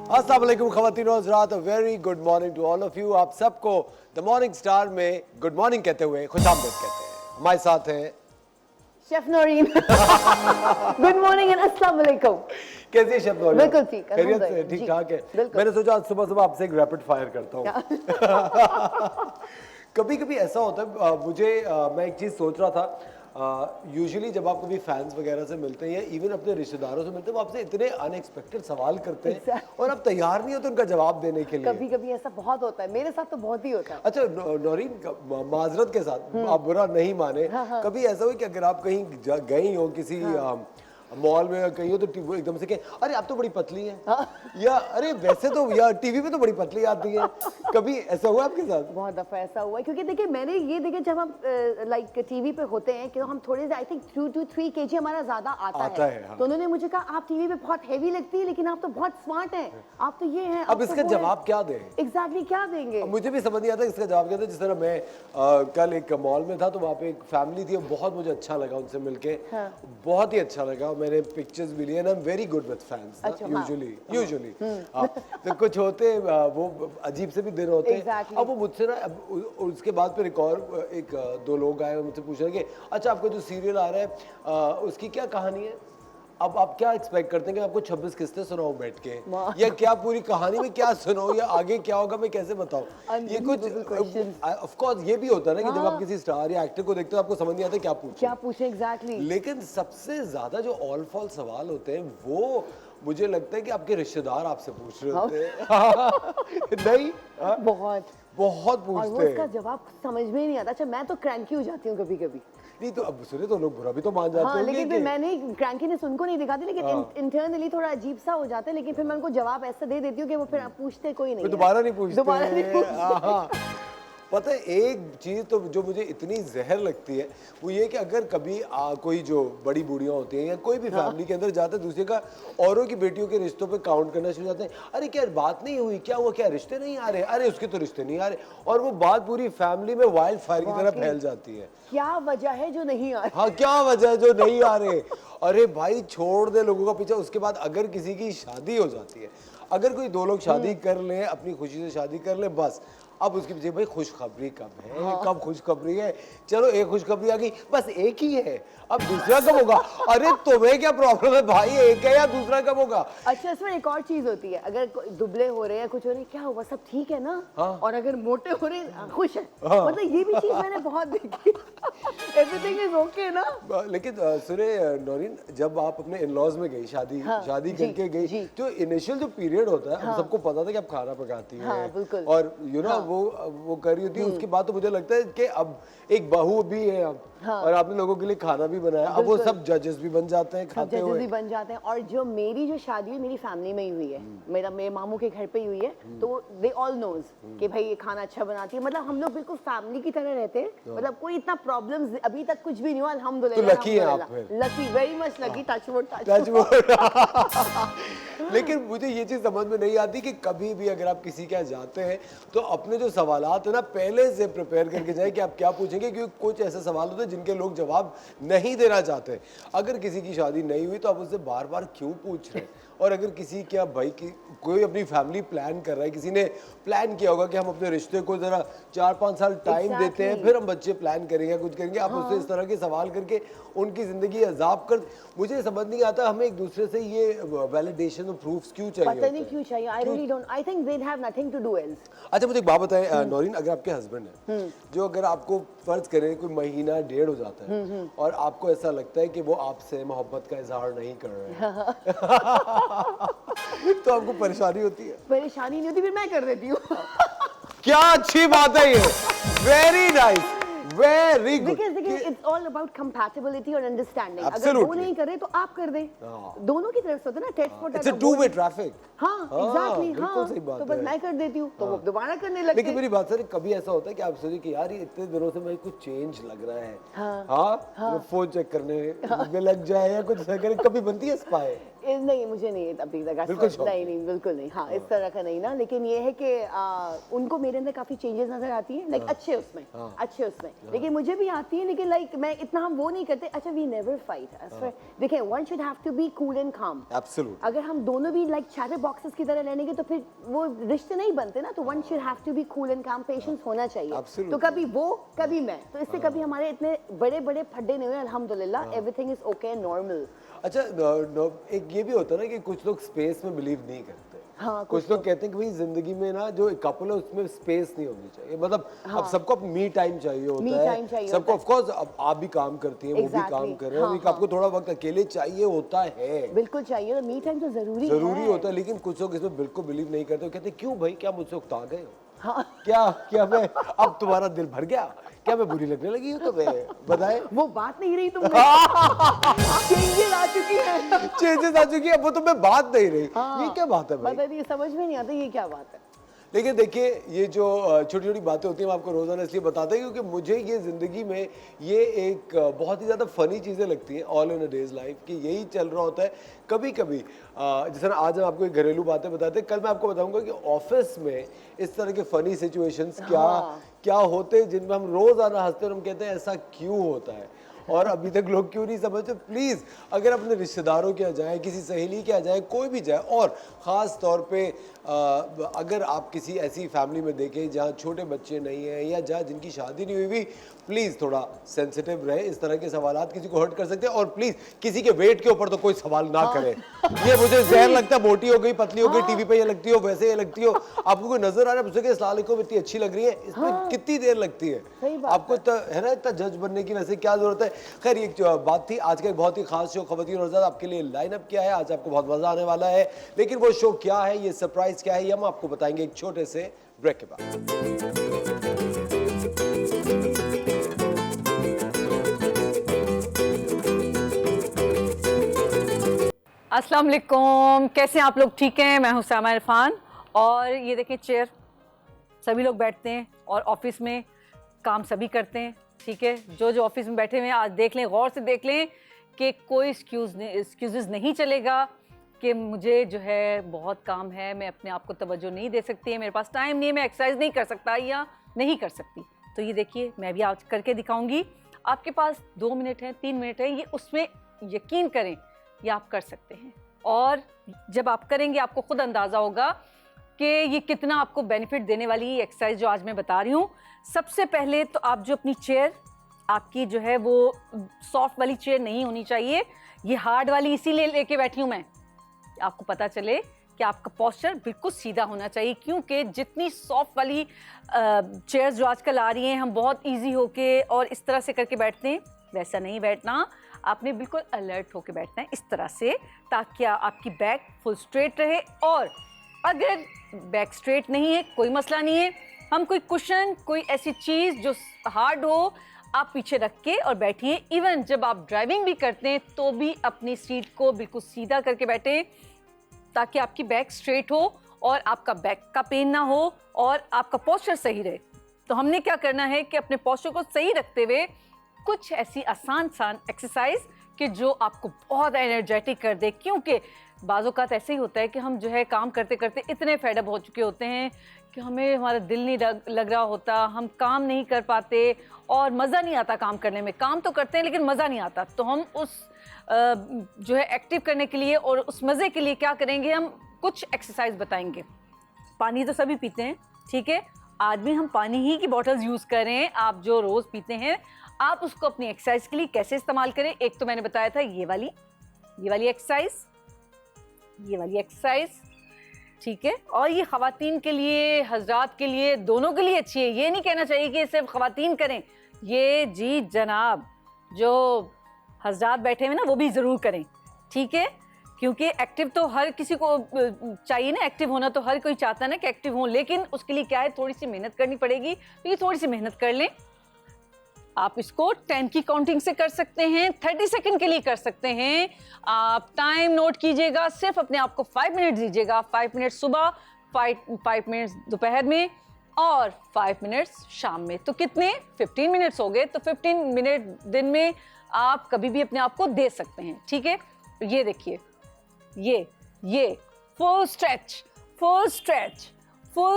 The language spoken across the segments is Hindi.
अस्सलाम वालेकुम ख़वातीन और हज़रात, very good morning to all of you. आप सबको द मॉर्निंग स्टार में गुड मॉर्निंग कहते हुए खुशामदीद कहते हैं। हमारे साथ हैं chef Naureen. Good morning and अस्सलाम वालेकुम। कैसी है शेफ नौरीन? बिल्कुल ठीक, खैरियत से? ठीक ठाक है। मैंने सोचा आज सुबह सुबह आपसे एक रैपिड फायर करता हूँ। कभी कभी ऐसा होता है मुझे मैं एक चीज़ सोच रहा था, यूजुअली जब आप कभी फैंस वगैरह से मिलते हैं या इवन अपने रिश्तेदारों से मिलते हैं, वो आपसे इतने अनएक्सपेक्टेड सवाल करते हैं और आप तैयार नहीं होते उनका जवाब देने के लिए। कभी कभी ऐसा बहुत होता है, मेरे साथ तो बहुत ही होता है। अच्छा नौरीन, माजरत के साथ, आप बुरा नहीं माने, कभी ऐसा हुआ कि अगर आप कहीं गई हो किसी मॉल में कहीं हो तो वो एकदम से कहे अरे आप तो बड़ी पतली हैं, या अरे वैसे तो या टीवी पे तो बड़ी पतली आती है, कभी ऐसा हुआ आपके साथ? बहुत दफा ऐसा हुआ है, क्योंकि देखिए मैंने ये देखे जब हम लाइक टीवी पे होते हैं कि हम थोड़े से आई थिंक 2 to 3 kg हमारा ज्यादा आता है। हाँ। तो उन्होंने मुझे कहा आप टीवी पे बहुत हेवी लगती है लेकिन आप तो बहुत स्मार्ट हैं, आप तो ये हैं। अब इसका जवाब क्या दें? एग्जैक्टली क्या देंगे? मुझे भी समझ नहीं आता इसका जवाब क्या था। जिस तरह मैं कल एक मॉल में था तो वहाँ पे एक फैमिली थी, बहुत मुझे अच्छा लगा उनसे मिलके, बहुत ही अच्छा लगा। मैंने पिक्चर्स भी लिए, आई am very good with fans usually. तो कुछ होते वो अजीब से भी दिन होते हैं। अब वो मुझसे ना उसके बाद फिर एक और एक दो लोग आए और मुझसे पूछ रहे कि अच्छा आपका जो सीरियल आ रहा है उसकी क्या कहानी है? अब आप क्या एक्सपेक्ट करते हैं कि आपको 26 किस्तें सुनाऊं बैठ के, या क्या पूरी कहानी में क्या सुनाऊं, या आगे क्या होगा मैं कैसे बताऊं? ये कुछ ऑफ कोर्स ये भी होता है ना कि जब आप किसी स्टार या एक्टर को देखते हो आपको समझ नहीं आता क्या पूछें एग्जैक्टली। लेकिन सबसे ज्यादा जो ऑल फॉल सवाल होते हैं वो मुझे लगता है कि आपके रिश्तेदार आपसे पूछ रहे होते हैं। नहीं, बहुत पूछते हैं, उसका जवाब समझ में ही नहीं आता। अच्छा मैं तो क्रैंकी हो जाती हूँ कभी कभी। नहीं तो अब सुने तो लोग बुरा भी तो मान जाते हैं। लेकिन फिर मैंने क्रैंकीनेस उनको नहीं दिखाती, लेकिन इंटरनली थोड़ा अजीब सा हो जाता है, लेकिन फिर मैं उनको जवाब ऐसा दे देती हूँ कि वो फिर पूछते कोई नहीं, दोबारा नहीं पूछते। पता है एक चीज़ तो जो मुझे इतनी जहर लगती है वो ये कि अगर कभी कोई जो बड़ी बूढ़ियाँ होती हैं या कोई भी फैमिली के अंदर जाता है दूसरे का औरों की बेटियों के रिश्तों पे काउंट करना शुरू जाते हैं, अरे क्या बात नहीं हुई, क्या हुआ, क्या रिश्ते नहीं आ रहे, अरे उसके तो रिश्ते नहीं आ रहे, और वो बात पूरी फैमिली में वाइल्ड फायर की तरह फैल जाती है। क्या वजह है जो नहीं आ रहे? हाँ क्या वजह है जो नहीं आ रहे? अरे भाई छोड़ दे लोगों का पीछा। उसके बाद अगर किसी की शादी हो जाती है, अगर कोई दो लोग शादी कर लें, अपनी खुशी से शादी कर लें, बस अब उसके पीछे भाई खुशखबरी कब है, कब खुशखबरी है, चलो एक खुशखबरी आ गई, बस एक ही है, अब दूसरा कब होगा? अरे तुम्हें क्या प्रॉब्लम है भाई, एक है या दूसरा कब होगा? अच्छा इसमें एक और चीज होती है, अगर दुबले हो रहे हैं कुछ हो रहे हैं, क्या हुआ सब ठीक है ना? और अगर मोटे हो रहे हैं खुश है, मतलब ये भी चीज मैंने बहुत देखी। एवरीथिंग इज ओके ना? लेकिन सुने नौरीन, जब आप अपने इन-लॉज में गई शादी करके गई, जो इनिशियल जो पीरियड होता है, हम सबको पता था कि आप खाना पकाती हैं और यू नो वो कर रही होती है, उसके बाद तो मुझे लगता है कि अब एक बहू भी है अब, और आपने लोगों के लिए खाना भी बनाया, अब वो सब जजेस भी बन जाते हैं, खाते हुए भी बन जाते हैं। और जो मेरी जो शादी हुई मेरी फैमिली में ही हुई है, मेरे मामू के घर पे ही हुई है, तो दे ऑल नोज कि भाई ये खाना अच्छा बनाती है, मतलब हम लोग बिल्कुल फैमिली की तरह रहते हैं, मतलब कोई इतना प्रॉब्लम्स अभी तक कुछ भी नहीं हुआ, अल्हम्दुलिल्लाह। तो लकी है आप फिर, lucky, very much lucky, touch wood. लेकिन मुझे ये चीज समझ में नहीं आती कि कभी भी अगर आप किसी के यहाँ जाते हैं तो अपने जो सवालात है ना पहले से प्रिपेयर करके जाए कि आप क्या पूछेंगे, क्योंकि कुछ ऐसे सवाल होते हैं जिनके लोग जवाब नहीं देना चाहते। अगर किसी की शादी नहीं हुई तो आप उससे बार बार क्यों पूछ रहे हैं? और अगर किसी क्या भाई की कोई अपनी फैमिली प्लान कर रहा है, किसी ने प्लान किया होगा कि हम अपने रिश्ते को जरा 4-5 साल टाइम देते हैं, फिर हम बच्चे प्लान करेंगे, कुछ करेंगे, आप उससे इस तरह के सवाल करके उनकी जिंदगी अजाब कर, मुझे समझ नहीं आता हमें एक दूसरे से ये वैलिडेशन और प्रूफ्स क्यों चाहिए? पता नहीं क्यों चाहिए, I really don't, I think they have nothing to do else. अच्छा मुझे एक बात बताएं नौरीन, अगर आपके हस्बैंड है जो अगर आपको फर्ज करें कोई महीना डेढ़ हो जाता है और आपको ऐसा लगता है कि वो आपसे मोहब्बत का इजहार नहीं कर रहे हैं तो आपको परेशानी होती है? परेशानी नहीं होती, फिर मैं कर देती हूँ। क्या अच्छी बात है ये, very nice, very good. Because it's all about compatibility और understanding. अगर वो नहीं करे तो आप कर दें, दोनों की तरफ से होता है ना, tit for tat. It's a two-way traffic. हाँ एग्जैक्टली, बिल्कुल सही बात तो बस मैं कर देती हूँ तो वो दोबारा करने लगते हैं। लेकिन मेरी बात सर, कभी ऐसा होता है कि आप सोचिए कि यार ये इतने दिनों से मुझे कुछ चेंज लग रहा है, हाँ फोन चेक करने में लग जाए या कुछ करे, कभी बनती है स्पाई? नहीं मुझे नहीं अभी तक बिल्कुल शौक नहीं बिल्कुल नहीं, हाँ इस तरह का नहीं ना, लेकिन ये है कि उनको मेरे अंदर काफी चेंजेस नजर आती है, लाइक अच्छे उसमें, लेकिन मुझे भी आती है, लेकिन लाइक मैं इतना हम वो नहीं करते। अच्छा वी नेवर फाइट, देखिए one should have to be cool and calm. Absolutely, अगर हम दोनों भी लाइक चैटर बॉक्सेस की तरह रहेंगे तो फिर वो रिश्ते नहीं बनते ना, तो one should have to be cool and calm, patience होना चाहिए। तो कभी वो कभी मैं, तो इससे कभी हमारे इतने बड़े बड़े फड्डे नहीं हुए, अल्हम्दुलिल्लाह, everything is okay and normal. अच्छा एक ये भी होता है ना कि कुछ लोग स्पेस में बिलीव नहीं करते। हाँ, कुछ लोग कहते हैं कि भाई जिंदगी में ना जो एक कपल है उसमें स्पेस नहीं होनी चाहिए, मतलब अब सबको मी टाइम चाहिए होता है, सबको ऑफ कोर्स अब आप भी काम करती हैं, वो भी काम कर रहे हैं, आपको थोड़ा वक्त अकेले चाहिए होता है, बिल्कुल चाहिए, मी टाइम तो जरूरी होता है। लेकिन कुछ लोग इसमें बिल्कुल बिलीव नहीं करते, कहते क्यों भाई, क्या मुझसे उकता गए हो, क्या मैं अब तुम्हारा दिल भर गया, क्या मैं बुरी लगने लगी हूँ तुम्हें, बताए। वो बात नहीं रही तुमने, चेंजेस आ चुकी है, चेंजेस आ चुकी है, वो तुम्हें बात नहीं रही, ये क्या बात है भाई, पता नहीं, समझ में नहीं आता ये क्या बात है। लेकिन देखिए ये जो छोटी छोटी बातें होती हैं हम आपको रोजाना इसलिए बताते हैं क्योंकि मुझे ये जिंदगी में ये एक बहुत ही ज़्यादा फनी चीज़ें लगती हैं all in a days life, कि यही चल रहा होता है। कभी कभी जिस तरह आज हम आपको एक घरेलू बातें बताते हैं, कल मैं आपको बताऊंगा कि ऑफिस में इस तरह के फनी सिचुएशंस क्या होते हैं जिनमें हम रोज़ाना हंसते हैं और हम कहते हैं ऐसा क्यों होता है और अभी तक लोग क्यों नहीं समझते। प्लीज़ अगर अपने रिश्तेदारों के यहाँ जाएँ, किसी सहेली के यहाँ जाएँ, कोई भी जाए, और ख़ास तौर पे अगर आप किसी ऐसी फैमिली में देखें जहाँ छोटे बच्चे नहीं हैं या जहाँ जिनकी शादी नहीं हुई भी, प्लीज़ थोड़ा सेंसिटिव रहे, इस तरह के सवालात किसी को हर्ट कर सकते हैं। और प्लीज़ किसी के वेट के ऊपर तो कोई सवाल ना करें, ये मुझे जहर लगता है, मोटी हो गई, पतली हो गई, टीवी पे ये लगती हो, वैसे ये लगती हो, आपको कोई नजर आ रहा है पूछे कि अस्सलाम वालेकुम इतनी अच्छी लग रही है, इसमें कितनी देर लगती है आपको, है ना, इतना जज बनने की वैसे क्या जरूरत है। खैर एक बात थी, आज का एक बहुत ही खास शो ख़वातीन और ज़ात आपके लिए लाइन अप किया है, आज आपको बहुत मजा आने वाला है, लेकिन वो शो क्या है, ये सरप्राइज क्या है, ये हम आपको बताएंगे एक छोटे से ब्रेक के बाद। अस्सलाम वालेकुम, कैसे हैं आप लोग? ठीक हैं, मैं हूं सामा इरफान। और ये देखें चेयर, सभी लोग बैठते हैं और ऑफिस में काम सभी करते हैं, ठीक है। जो ऑफिस में बैठे हुए हैं आज देख लें, गौर से देख लें कि कोई एक्सक्यूज़ नहीं चलेगा कि मुझे जो है बहुत काम है, मैं अपने आप को तवज्जो नहीं दे सकती है, मेरे पास टाइम नहीं है, मैं एक्सरसाइज नहीं कर सकता या नहीं कर सकती। तो ये देखिए मैं भी आज करके दिखाऊंगी, आपके पास 2 मिनट हैं, 3 मिनट हैं, ये उसमें यकीन करें ये आप कर सकते हैं। और जब आप करेंगे आपको खुद अंदाज़ा होगा कि ये कितना आपको बेनिफिट देने वाली ये एक्सरसाइज जो आज मैं बता रही हूँ। सबसे पहले तो आप जो अपनी चेयर, आपकी जो है वो सॉफ्ट वाली चेयर नहीं होनी चाहिए, ये हार्ड वाली इसीलिए लेके बैठी हूँ मैं, आपको पता चले कि आपका पोस्चर बिल्कुल सीधा होना चाहिए। क्योंकि जितनी सॉफ्ट वाली चेयर्स जो आजकल आ रही हैं, हम बहुत ईजी होके और इस तरह से करके बैठते हैं, वैसा नहीं बैठना, आपने बिल्कुल अलर्ट होकर बैठना है इस तरह से, ताकि आपकी बैक फुल स्ट्रेट रहे। और अगर बैक स्ट्रेट नहीं है कोई मसला नहीं है, हम कोई कुशन, कोई ऐसी चीज़ जो हार्ड हो आप पीछे रख के और बैठिए। इवन जब आप ड्राइविंग भी करते हैं तो भी अपनी सीट को बिल्कुल सीधा करके बैठे, ताकि आपकी बैक स्ट्रेट हो और आपका बैक का पेन ना हो और आपका पोस्चर सही रहे। तो हमने क्या करना है कि अपने पोस्चर को सही रखते हुए कुछ ऐसी आसान एक्सरसाइज कि जो आपको बहुत एनर्जेटिक कर दे। क्योंकि बाज़ औक़ात ऐसे ही होता है कि हम जो है काम करते करते इतने फेडअप हो चुके होते हैं कि हमें हमारा दिल नहीं लग रहा होता, हम काम नहीं कर पाते और मज़ा नहीं आता काम करने में। काम तो करते हैं लेकिन मज़ा नहीं आता। तो हम उस जो है एक्टिव करने के लिए और उस मज़े के लिए क्या करेंगे, हम कुछ एक्सरसाइज बताएंगे। पानी तो सभी पीते हैं, ठीक है, आज भी हम पानी ही की बॉटल्स यूज़ करें। आप जो रोज़ पीते हैं आप उसको अपनी एक्सरसाइज के लिए कैसे इस्तेमाल करें। एक तो मैंने बताया था ये वाली एक्सरसाइज, ये वाली एक्सरसाइज, ठीक है। और ये ख़वातीन के लिए, हज़रात के लिए, दोनों के लिए अच्छी है। ये नहीं कहना चाहिए कि सिर्फ ख़वातीन करें, ये जी जनाब जो हज़रात बैठे हुए ना वो भी ज़रूर करें, ठीक है। क्योंकि एक्टिव तो हर किसी को चाहिए ना, एक्टिव होना तो हर कोई चाहता है ना कि एक्टिव हो, लेकिन उसके लिए क्या है, थोड़ी सी मेहनत करनी पड़ेगी। तो ये थोड़ी सी मेहनत कर लें। आप इसको 10 की काउंटिंग से कर सकते हैं, 30 सेकंड के लिए कर सकते हैं। आप टाइम नोट कीजिएगा, सिर्फ अपने आप को 5 मिनट दीजिएगा। 5 मिनट सुबह, 5 मिनट दोपहर में और 5 मिनट्स शाम में। तो कितने 15 मिनट्स हो गए। तो 15 मिनट दिन में आप कभी भी अपने आप को दे सकते हैं, ठीक है। ये देखिए ये फुल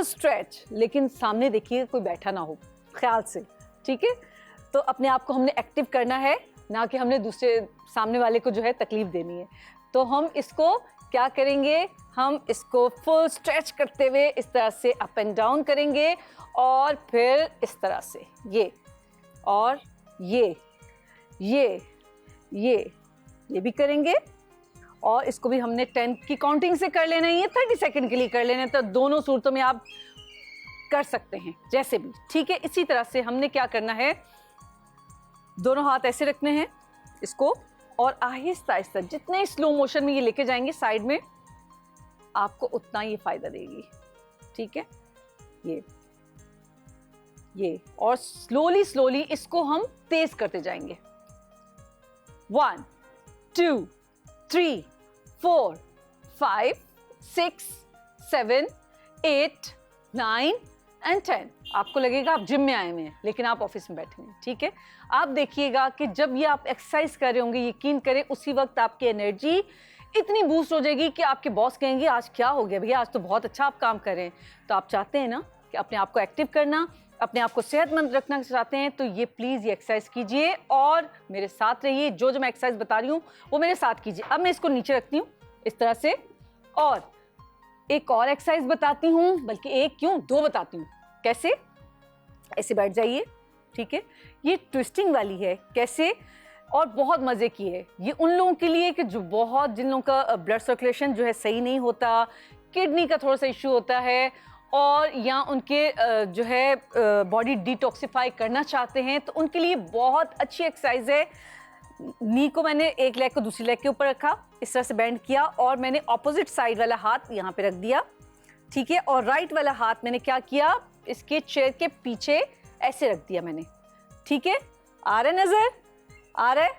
स्ट्रेच, लेकिन सामने देखिए कोई बैठा ना हो, ख्याल से, ठीक है। तो अपने आप को हमने एक्टिव करना है, ना कि हमने दूसरे सामने वाले को जो है तकलीफ देनी है। तो हम इसको क्या करेंगे, हम इसको फुल स्ट्रेच करते हुए इस तरह से अप एंड डाउन करेंगे, और फिर इस तरह से ये, और ये भी करेंगे, और इसको भी हमने 10 की काउंटिंग से कर लेना है, 30 सेकंड के लिए कर लेना है। तो दोनों सूरतों में आप कर सकते हैं जैसे भी, ठीक है। इसी तरह से हमने क्या करना है, दोनों हाथ ऐसे रखने हैं इसको, और आहिस्ता आहिस्ता जितने स्लो मोशन में ये लेके जाएंगे साइड में, आपको उतना ये फायदा देगी, ठीक है। ये और स्लोली इसको हम तेज करते जाएंगे। 1 2 3 4 5 6 7 8 9 एंड 10। आपको लगेगा आप जिम में आए हुए हैं, लेकिन आप ऑफिस में बैठे हैं, ठीक है। आप देखिएगा कि जब ये आप एक्सरसाइज कर रहे होंगे, यकीन करें उसी वक्त आपकी एनर्जी इतनी बूस्ट हो जाएगी कि आपके बॉस कहेंगे आज क्या हो गया भैया, आज तो बहुत अच्छा आप काम कर रहे हैं। तो आप चाहते हैं ना कि अपने आप को एक्टिव करना, अपने आप को सेहतमंद रखना चाहते हैं, तो ये प्लीज़ ये एक्सरसाइज कीजिए और मेरे साथ रहिए। जो मैं एक्सरसाइज बता रही हूँ वो मेरे साथ कीजिए। अब मैं इसको नीचे रखती हूँ इस तरह से, और एक और एक्सरसाइज बताती हूँ, बल्कि एक क्यों 2 बताती हूँ। कैसे, ऐसे बैठ जाइए, ठीक है। ये ट्विस्टिंग वाली है, कैसे, और बहुत मज़े की है। ये उन लोगों के लिए कि जो बहुत, जिन लोगों का ब्लड सर्कुलेशन जो है सही नहीं होता, किडनी का थोड़ा सा इशू होता है, और या उनके जो है बॉडी डिटॉक्सिफाई करना चाहते हैं, तो उनके लिए बहुत अच्छी एक्सरसाइज है। नी को मैंने एक लेग को दूसरी लेग के ऊपर रखा, इस तरह से बेंड किया, और मैंने ऑपोजिट साइड वाला हाथ यहाँ पे रख दिया, ठीक है। और राइट वाला हाथ मैंने क्या किया, इसके चेयर के पीछे ऐसे रख दिया मैंने, ठीक है। आ रहा है, नजर आ रहा है,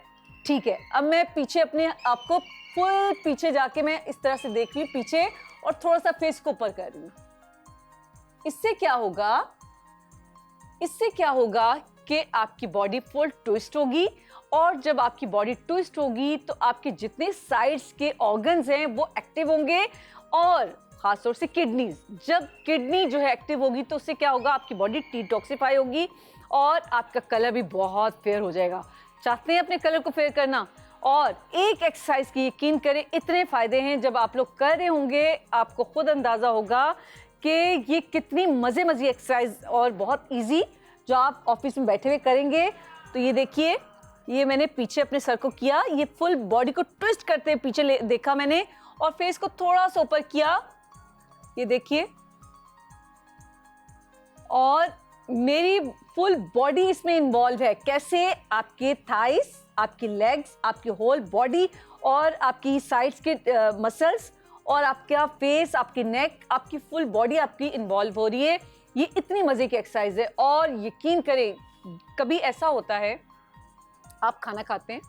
ठीक है। अब मैं पीछे अपने आपको फुल पीछे जाके मैं इस तरह से देख रही हूँ पीछे, और थोड़ा सा फेस को ऊपर कर रही हूँ। इससे क्या होगा कि आपकी बॉडी फुल ट्विस्ट होगी, और जब आपकी बॉडी ट्विस्ट होगी तो आपके जितने साइड्स के ऑर्गन्स हैं वो एक्टिव होंगे, और खासतौर से किडनीज, जब किडनी जो है एक्टिव होगी तो उससे क्या होगा, आपकी बॉडी डिटॉक्सिफाई होगी, और आपका कलर भी बहुत फेयर हो जाएगा। चाहते हैं अपने कलर को फेयर करना, और एक एक्सरसाइज की यकीन करें इतने फायदे हैं, जब आप लोग कर रहे होंगे आपको खुद अंदाजा होगा कि ये कितनी मज़े एक्सरसाइज, और बहुत इजी, जो आप ऑफिस में बैठे हुए करेंगे। तो ये देखिए, ये मैंने पीछे अपने सर को किया, ये फुल बॉडी को ट्विस्ट करते हुए पीछे देखा मैंने, और फेस को थोड़ा सा ऊपर किया, ये देखिए, और मेरी फुल बॉडी इसमें इन्वॉल्व है। कैसे, आपके थाइस, आपकी लेग्स, आपकी होल बॉडी, और आपकी साइड्स के मसल्स, और आपका फेस, आपकी नेक, आपकी फुल बॉडी आपकी इन्वॉल्व हो रही है। ये इतनी मज़े की एक्सरसाइज है, और यकीन करें कभी ऐसा होता है आप खाना खाते हैं,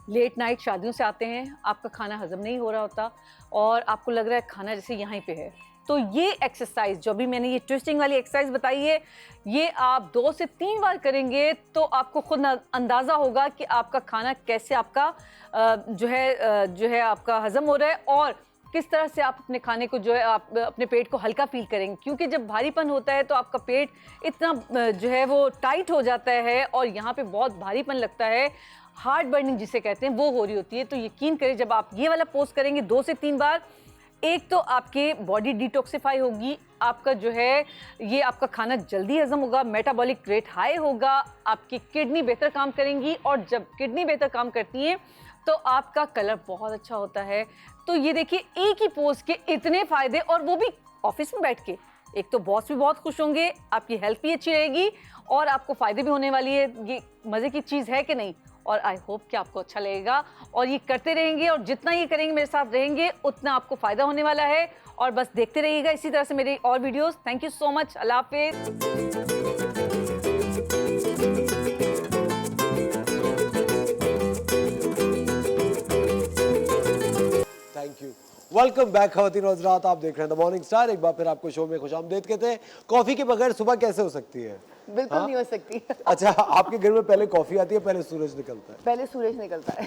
लेट नाइट शादियों से आते हैं, आपका खाना हजम नहीं हो रहा होता, और आपको लग रहा है खाना जैसे यहाँ पे है, तो ये एक्सरसाइज जो भी मैंने ये ट्विस्टिंग वाली एक्सरसाइज बताई है, ये आप 2 से 3 बार करेंगे तो आपको खुद अंदाज़ा होगा कि आपका खाना कैसे आपका जो है आपका हजम हो रहा है, और किस तरह से आप अपने खाने को जो है आप अपने पेट को हल्का फील करेंगे। क्योंकि जब भारीपन होता है तो आपका पेट इतना जो है वो टाइट हो जाता है, और यहाँ पे बहुत भारीपन लगता है, हार्ट बर्निंग जिसे कहते हैं वो हो रही होती है। तो यकीन करें जब आप ये वाला पोज करेंगे 2 से 3 बार, एक तो आपके बॉडी डिटॉक्सिफाई होगी, आपका जो है ये आपका खाना जल्दी हजम होगा, मेटाबॉलिक रेट हाई होगा, आपकी किडनी बेहतर काम करेंगी, और जब किडनी बेहतर काम करती है तो आपका कलर बहुत अच्छा होता है। तो ये देखिए, एक ही पोज के इतने फायदे, और वो भी ऑफिस में बैठ के। एक तो बॉस भी बहुत खुश होंगे, आपकी हेल्थ भी अच्छी रहेगी, और आपको फायदे भी होने वाली है। ये मज़े की चीज़ है कि नहीं? और आई होप कि आपको अच्छा लगेगा, और ये करते रहेंगे, और जितना ये करेंगे, मेरे साथ रहेंगे, उतना आपको फ़ायदा होने वाला है। और बस देखते रहिएगा इसी तरह से मेरी और videos. Thank you so much. अल्लाह हाफिज़। Thank you. वेलकम बैक खवातीन और हज़रात, आप देख रहे हैं द मॉर्निंग स्टार। एक बार फिर आपको शो में खुशामदीद कहते हैं। कॉफी के बगैर सुबह कैसे हो सकती है? बिल्कुल नहीं हो सकती। अच्छा, आपके घर में पहले कॉफी आती है, पहले सूरज निकलता है? पहले सूरज निकलता है।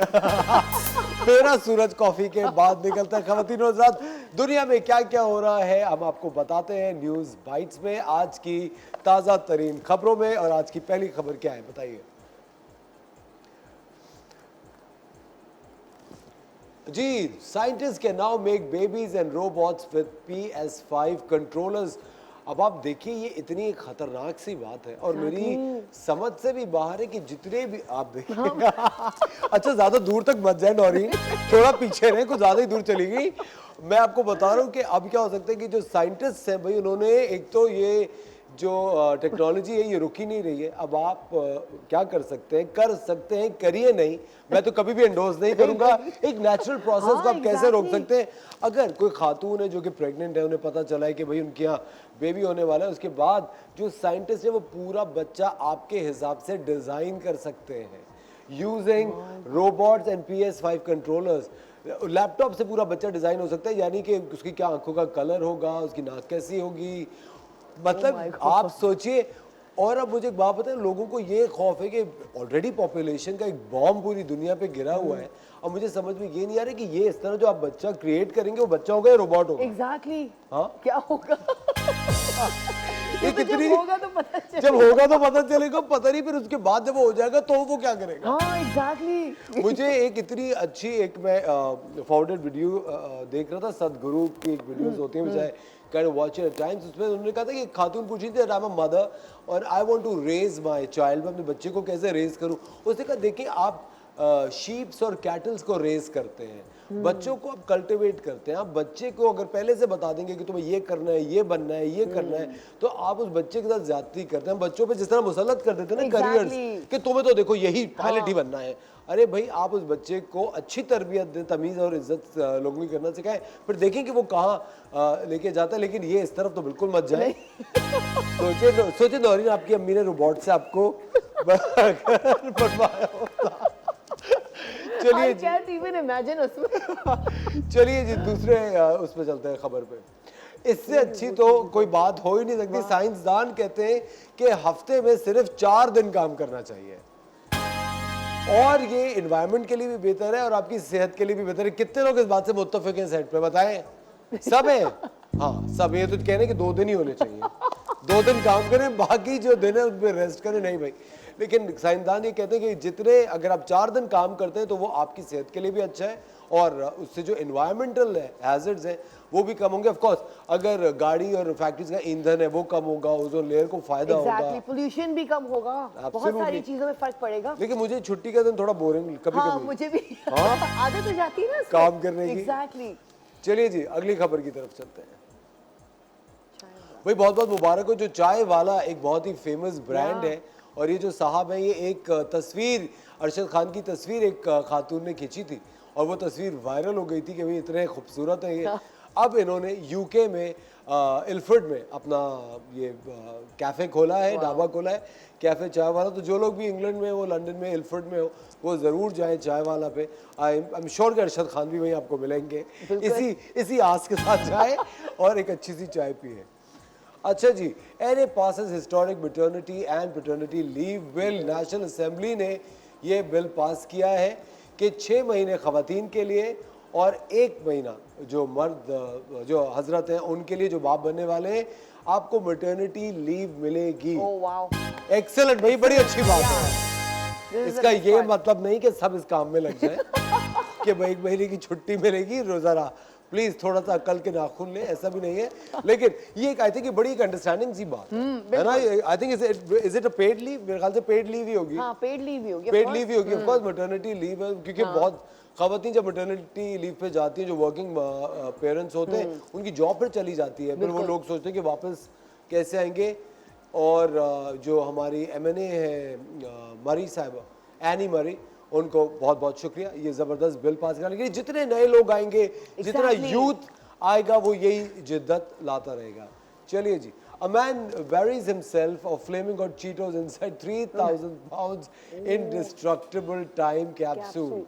मेरा सूरज कॉफी के बाद निकलता है। खवातीन और हज़रात, दुनिया में क्या क्या हो रहा है हम आपको बताते हैं न्यूज़ बाइट्स में, आज की ताज़ा तरीन खबरों में। और आज की पहली खबर क्या है, बताइए जी। Scientist can now make babies and robots with PS5 controllers. अब आप देखिए, ये इतनी खतरनाक सी बात है और मेरी समझ से भी बाहर है कि जितने भी आप देखिएगा अच्छा, ज्यादा दूर तक मत जाए नौरीन, थोड़ा पीछे रहे, कुछ ज्यादा ही दूर चली गई। मैं आपको बता रहा हूँ कि अब क्या हो सकता है कि जो साइंटिस्ट हैं भाई, उन्होंने एक तो ये जो टेक्नोलॉजी है ये रुकी नहीं रही है। अब आप क्या कर सकते हैं, करिए नहीं, मैं तो कभी भी एंडोर्स नहीं करूंगा। एक नेचुरल प्रोसेस को आप कैसे रोक सकते हैं? अगर कोई खातून है जो कि प्रेग्नेंट है, उन्हें पता चला है कि भाई उनके यहाँ बेबी होने वाला है, उसके बाद जो साइंटिस्ट है वो पूरा बच्चा आपके हिसाब से डिजाइन कर सकते हैं using robots and PS5 controllers. Laptop से पूरा बच्चा डिजाइन हो सकता है, यानी कि उसकी क्या आंखों का कलर होगा, उसकी नाक कैसी होगी, मतलब आप सोचिए। और अब मुझे एक बात बताएं, लोगों को ये खौफ है कि ऑलरेडी पॉपुलेशन का एक बॉम्ब पूरी दुनिया पे गिरा हुआ है। अब मुझे समझ में ये नहीं आ रहा कि ये इस तरह जो आप बच्चा क्रिएट करेंगे, वो बच्चा होगा या रोबोट होगा? एग्जैक्टली। हाँ, क्या होगा? ये कितनी, जब होगा तो पता चलेगा। जब होगा तो पता चलेगा, पता नहीं फिर उसके बाद जब वो हो जाएगा तो वो क्या करेगा। हाँ एग्जैक्टली। मुझे एक इतनी अच्छी एक मैं फॉरवर्डेड वीडियो देख रहा था, सदगुरु की एक वीडियोस होती है which I kind of watch it at times। उसमें उन्होंने कहा था कि एक खातून पूछी थी, आई एम अ मदर और I want to raise my child, मैं अपने बच्चे को कैसे रेज करूं। उसने कहा देखिए, आप शीप्स और कैटल्स को रेज करते हैं, बच्चों को आप कल्टिवेट करते हैं। आप बच्चे को अगर पहले से बता देंगे कि तुम्हें ये करना है, ये बनना है, ये करना है, तो आप उस बच्चे के साथ ज्यादती करते हैं। बच्चों पे जिस तरह मुसल्लत कर देते हैं ना करियर्स, कि तुम्हें तो देखो यही पायलट ही बनना है। अरे भाई, आप उस बच्चे को अच्छी तरबियत दें, तमीज़ और इज्जत लोगों की करना सिखाएं, फिर देखें कि वो कहाँ लेके जाता है। लेकिन ये इस तरफ तो बिल्कुल मत जाए। सोचे नौरीन, आपकी अम्मी ने रोबोट से आपको बनवाया होता। चलिए जी, चलिए जी, दूसरे उस पर चलते हैं खबर पे। इससे अच्छी तो कोई बात हो ही नहीं सकती। साइंसदान कहते हैं कि हफ्ते में सिर्फ 4 दिन काम करना चाहिए और ये इन्वायरमेंट के लिए भी बेहतर है और आपकी सेहत के लिए भी बेहतर है। कितने लोग इस बात से मुत्तफिक हैं सेट पे, बताएं? सब है? हाँ सब। ये तो कहने कि 2 दिन ही होने चाहिए, 2 दिन काम करें, बाकी जो दिन है उसमें रेस्ट करें। नहीं भाई, लेकिन साइंसदान ये कहते हैं कि जितने अगर आप 4 दिन काम करते हैं तो वो आपकी सेहत के लिए भी अच्छा है और उससे जो इन्वायरमेंटल हैजर्ड्स हैं वो भी कम होंगे। ऑफ कोर्स, अगर गाड़ी और फैक्ट्रीज का ईंधन है वो कम होगा, ओजोन लेयर को फायदा होगा, पोल्यूशन भी कम होगा, बहुत सारी चीजों में फर्क पड़ेगा। लेकिन मुझे छुट्टी का दिन थोड़ा बोरिंग कभी हाँ, कभी मुझे भी हाँ? आदत हो जाती है ना काम करने की। एग्जैक्टली। चलिए जी, अगली खबर की तरफ चलते हैं। भाई बहुत बहुत मुबारक हो, जो चाय वाला एक बहुत ही फेमस ब्रांड है और ये जो साहब है, ये एक तस्वीर, अरशद खान की तस्वीर एक खातून ने खींची थी और वो तस्वीर वायरल हो गई थी कि भाई इतने खूबसूरत है ये। अब इन्होंने यूके में इल्फर्ड में अपना ये कैफ़े खोला है, ढाबा खोला है, कैफ़े चाय वाला। तो जो लोग भी इंग्लैंड में हो, लंदन में, इल्फर्ड में हो, वो ज़रूर जाएं चाय वाला पे। आई एम श्योर कि अरशद खान भी वहीं आपको मिलेंगे। इसी आस के साथ जाए और एक अच्छी सी चाय पिए। अच्छा जी, NA passes historic maternity and paternity leave bill। National assembly ने ये बिल पास किया है कि 6 महीने खवातीन के लिए और 1 महीना जो मर्द जो हजरत हैं उनके लिए, जो बाप बनने वाले हैं, आपको मैटरनिटी लीव मिलेगी। एक्सेलेंट भाई, बड़ी अच्छी बात है। इसका ये मतलब नहीं कि सब इस काम में लग जाए कि भाई 1 महीने की छुट्टी मिलेगी, रोजाना प्लीज थोड़ा सा अकल के नाखून ले, ऐसा भी नहीं है। लेकिन ये एक आई थिंक बड़ी एक अंडरस्टैंडिंग सी बात है ना। I think is it a paid leave? मेरे ख्याल से पेड लीव ही होगी। हाँ, पेड लीव ही होगी। पेड लीव ही होगी ऑफ कोर्स। मैटरनिटी लीव है क्योंकि बहुत खवातीन जब मैटरनिटी लीव पे जाती हैं, जो वर्किंग पेरेंट्स होते हैं, उनकी जॉब पर चली जाती है, फिर वो लोग सोचते हैं कि वापस कैसे आएंगे। और जो हमारी MNA है मरी साहब, एनी मरी, उनको बहुत बहुत शुक्रिया, ये जबरदस्त बिल पास करने के लिए। जितने नए लोग आएंगे, जितना यूथ आएगा, वो यही जिद्दत लाता रहेगा। चलिए जी, a man buries himself of flaming hot Cheetos inside 3,000 pounds indestructible time capsule।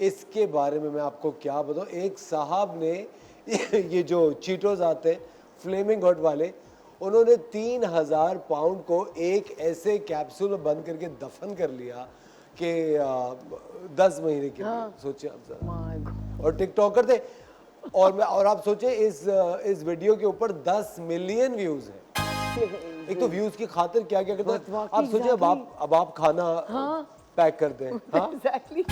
इसके बारे में मैं आपको क्या बताऊं, एक साहब ने ये जो चीटोस आते हैं फ्लेमिंग हॉट वाले, उन्होंने 3000 पाउंड को एक ऐसे कैप्सूल में बंद करके दफन कर लिया कि 10 महीने के लिए। सोचिए आप जरा। और टिकटॉकर थे, और आप सोचे इस वीडियो के ऊपर 10 मिलियन व्यूज हैं। एक तो व्यूज की खातिर क्या क्या करते हैं। आप सोचिए अब आप खाना पैक कर दें। हाँ? एग्जैक्टली।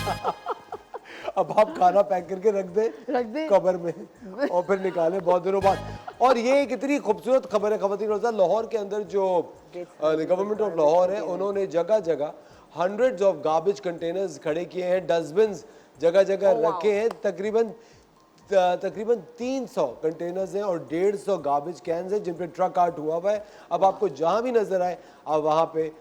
अब आप खाना पैक करके रख दे कब्र में और फिर निकाले बहुत दिनों बाद। और ये एक इतनी खूबसूरत खबर है खवातीन, लाहौर के अंदर जो गवर्नमेंट ऑफ लाहौर है, उन्होंने जगह जगह हंड्रेड्स ऑफ गार्बेज कंटेनर्स खड़े किए हैं, डस्टबिन जगह जगह रखे हैं। तकरीबन 300 कंटेनर्स हैं और 150 गार्बेज कैंस हैं जिन पे ट्रक आर्ट हुआ हुआ है। अब आपको जहां भी नजर आए आप वहां पे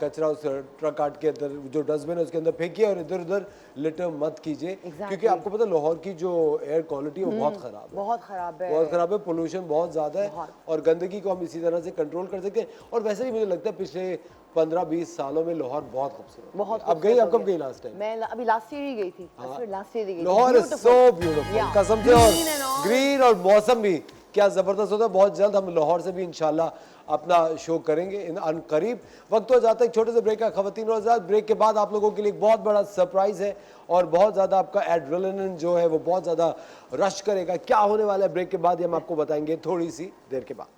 कचरा उस ट्रक आर्ट के अंदर जो डस्टबिन है उसके अंदर फेंकिए और इधर उधर लिटर मत कीजिए। क्योंकि आपको पता है लाहौर की जो एयर क्वालिटी है वो बहुत खराब है, बहुत खराब है। पोल्यूशन बहुत ज्यादा है और गंदगी को हम इसी तरह से कंट्रोल कर सकते हैं। और वैसे भी मुझे लगता है पिछले 15-20 सालों में लाहौर बहुत खूबसूरत। अब गई, अब कब गई लास्ट टाइम? मैं अभी लास्ट ईयर ही गई थी। लास्ट ईयर ही गई थी। लाहौर इज सो ब्यूटीफुल कसम से। और ग्रीन और मौसम भी क्या जबरदस्त होता है। बहुत जल्द हम लाहौर से भी इंशाल्लाह अपना शो करेंगे इन करीब। वक्त हो जाता है एक छोटे से ब्रेक का खवातीन और हज़रात। ब्रेक के बाद आप लोगों के लिए एक बहुत बड़ा सरप्राइज है और बहुत ज़्यादा आपका एड्रेनलिन जो है वो बहुत ज़्यादा रश करेगा। क्या होने वाला है ब्रेक के बाद ये हम आपको बताएंगे थोड़ी सी देर के बाद।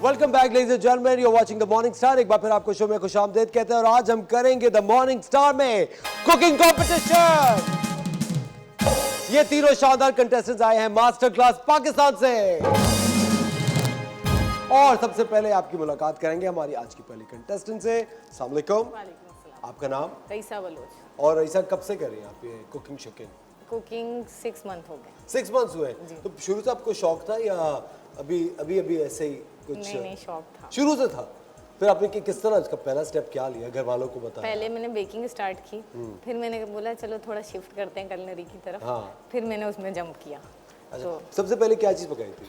Welcome back ladies and gentleman, you are watching the Morning Star. एक बार फिर आपको शो में खुशामदीद कहते हैं और आज हम करेंगे द मॉर्निंग स्टार में कुकिंग कंपटीशन। ये तीनों शानदार कंटेस्टेंट्स आए हैं मास्टर क्लास पाकिस्तान से। और सबसे पहले आपकी मुलाकात करेंगे हमारी आज की पहली कंटेस्टेंट से। अस्सलाम वालेकुम। आपका नाम? रईसा बलोच। और रईसा कब से कर रही हैं आप ये कुकिंग शुकिंग? कुकिंग 6 मंथ हो गए। 6 मंथ्स हुए। तो शुरू से आपको शौक था या अभी ऐसे ही कुछ? नहीं, शौक था, शुरू से था। फिर आपने किस तरह इसका पहला स्टेप क्या लिया, घर वालों को बताया? पहले मैंने बेकिंग स्टार्ट की, फिर मैंने बोला चलो थोड़ा शिफ्ट करते हैं कुलिनरी की तरफ। फिर मैंने उसमें जंप किया। अच्छा, तो सबसे पहले क्या चीज पकाई थी?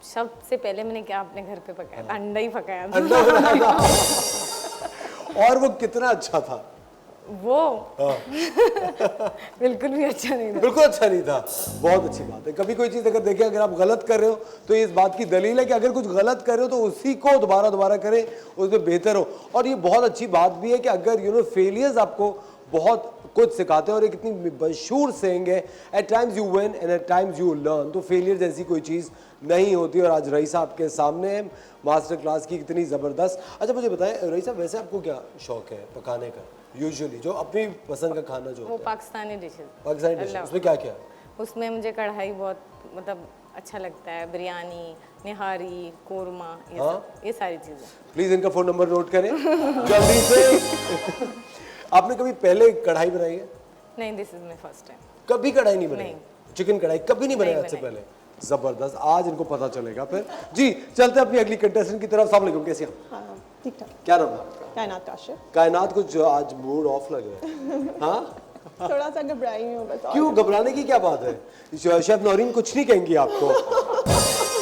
सबसे पहले मैंने क्या अपने घर पे पकाया था, अंडा ही पकाया था। अंडा बनाया था। और वो कितना अच्छा था? वो बिल्कुल भी अच्छा नहीं था। बिल्कुल अच्छा नहीं था। बहुत अच्छी बात है। कभी कोई चीज अगर देखें अगर आप गलत कर रहे हो तो इस बात की दलील है कि अगर कुछ गलत कर रहे हो तो उसी को दोबारा करें, उसमें बेहतर हो। और ये बहुत अच्छी बात भी है कि अगर फेलियर्स आपको बहुत कुछ सिखाते हैं। और एक इतनी मशहूर सेइंग है, at times you win and at times you learn. तो फेलियर जैसी कोई चीज़ नहीं होती। और आज रईसा आपके सामने है मास्टर क्लास की, कितनी ज़बरदस्त। अच्छा मुझे बताएं रईसा, वैसे आपको क्या शौक है पकाने का? यूजुअली जो अपनी पसंद का खाना जो वो पाकिस्तानी डिशेज। पाकिस्तानी डिश, उसमें क्या क्या है? उसमें मुझे कढ़ाई बहुत मतलब अच्छा लगता है, बिरयानी, निहारी, कोरमा, ये सारी चीज़ें। प्लीज इनका फोन नंबर नोट करें जल्दी से। आपने कभी पहले कढ़ाई बनाई है? नहीं, this is my first time. कभी कढ़ाई नहीं बनाई? चिकन कढ़ाई कभी नहीं बनाई आज से पहले? जबरदस्त, आज इनको पता चलेगा फिर। जी चलते अपनी अगली कंटेस्टेंट की तरफ। अस्सलाम वालेकुम, कैसे हैं? ठीक ठाक। क्या नाम है आपका? कायनात काशिफ। कायनात, कुछ आज मूड ऑफ लग रहा है। हाँ थोड़ा सा घबराई हूँ बस। क्यों घबराने की क्या बात है? शेफ नौरीन कुछ नहीं कहेंगी आपको।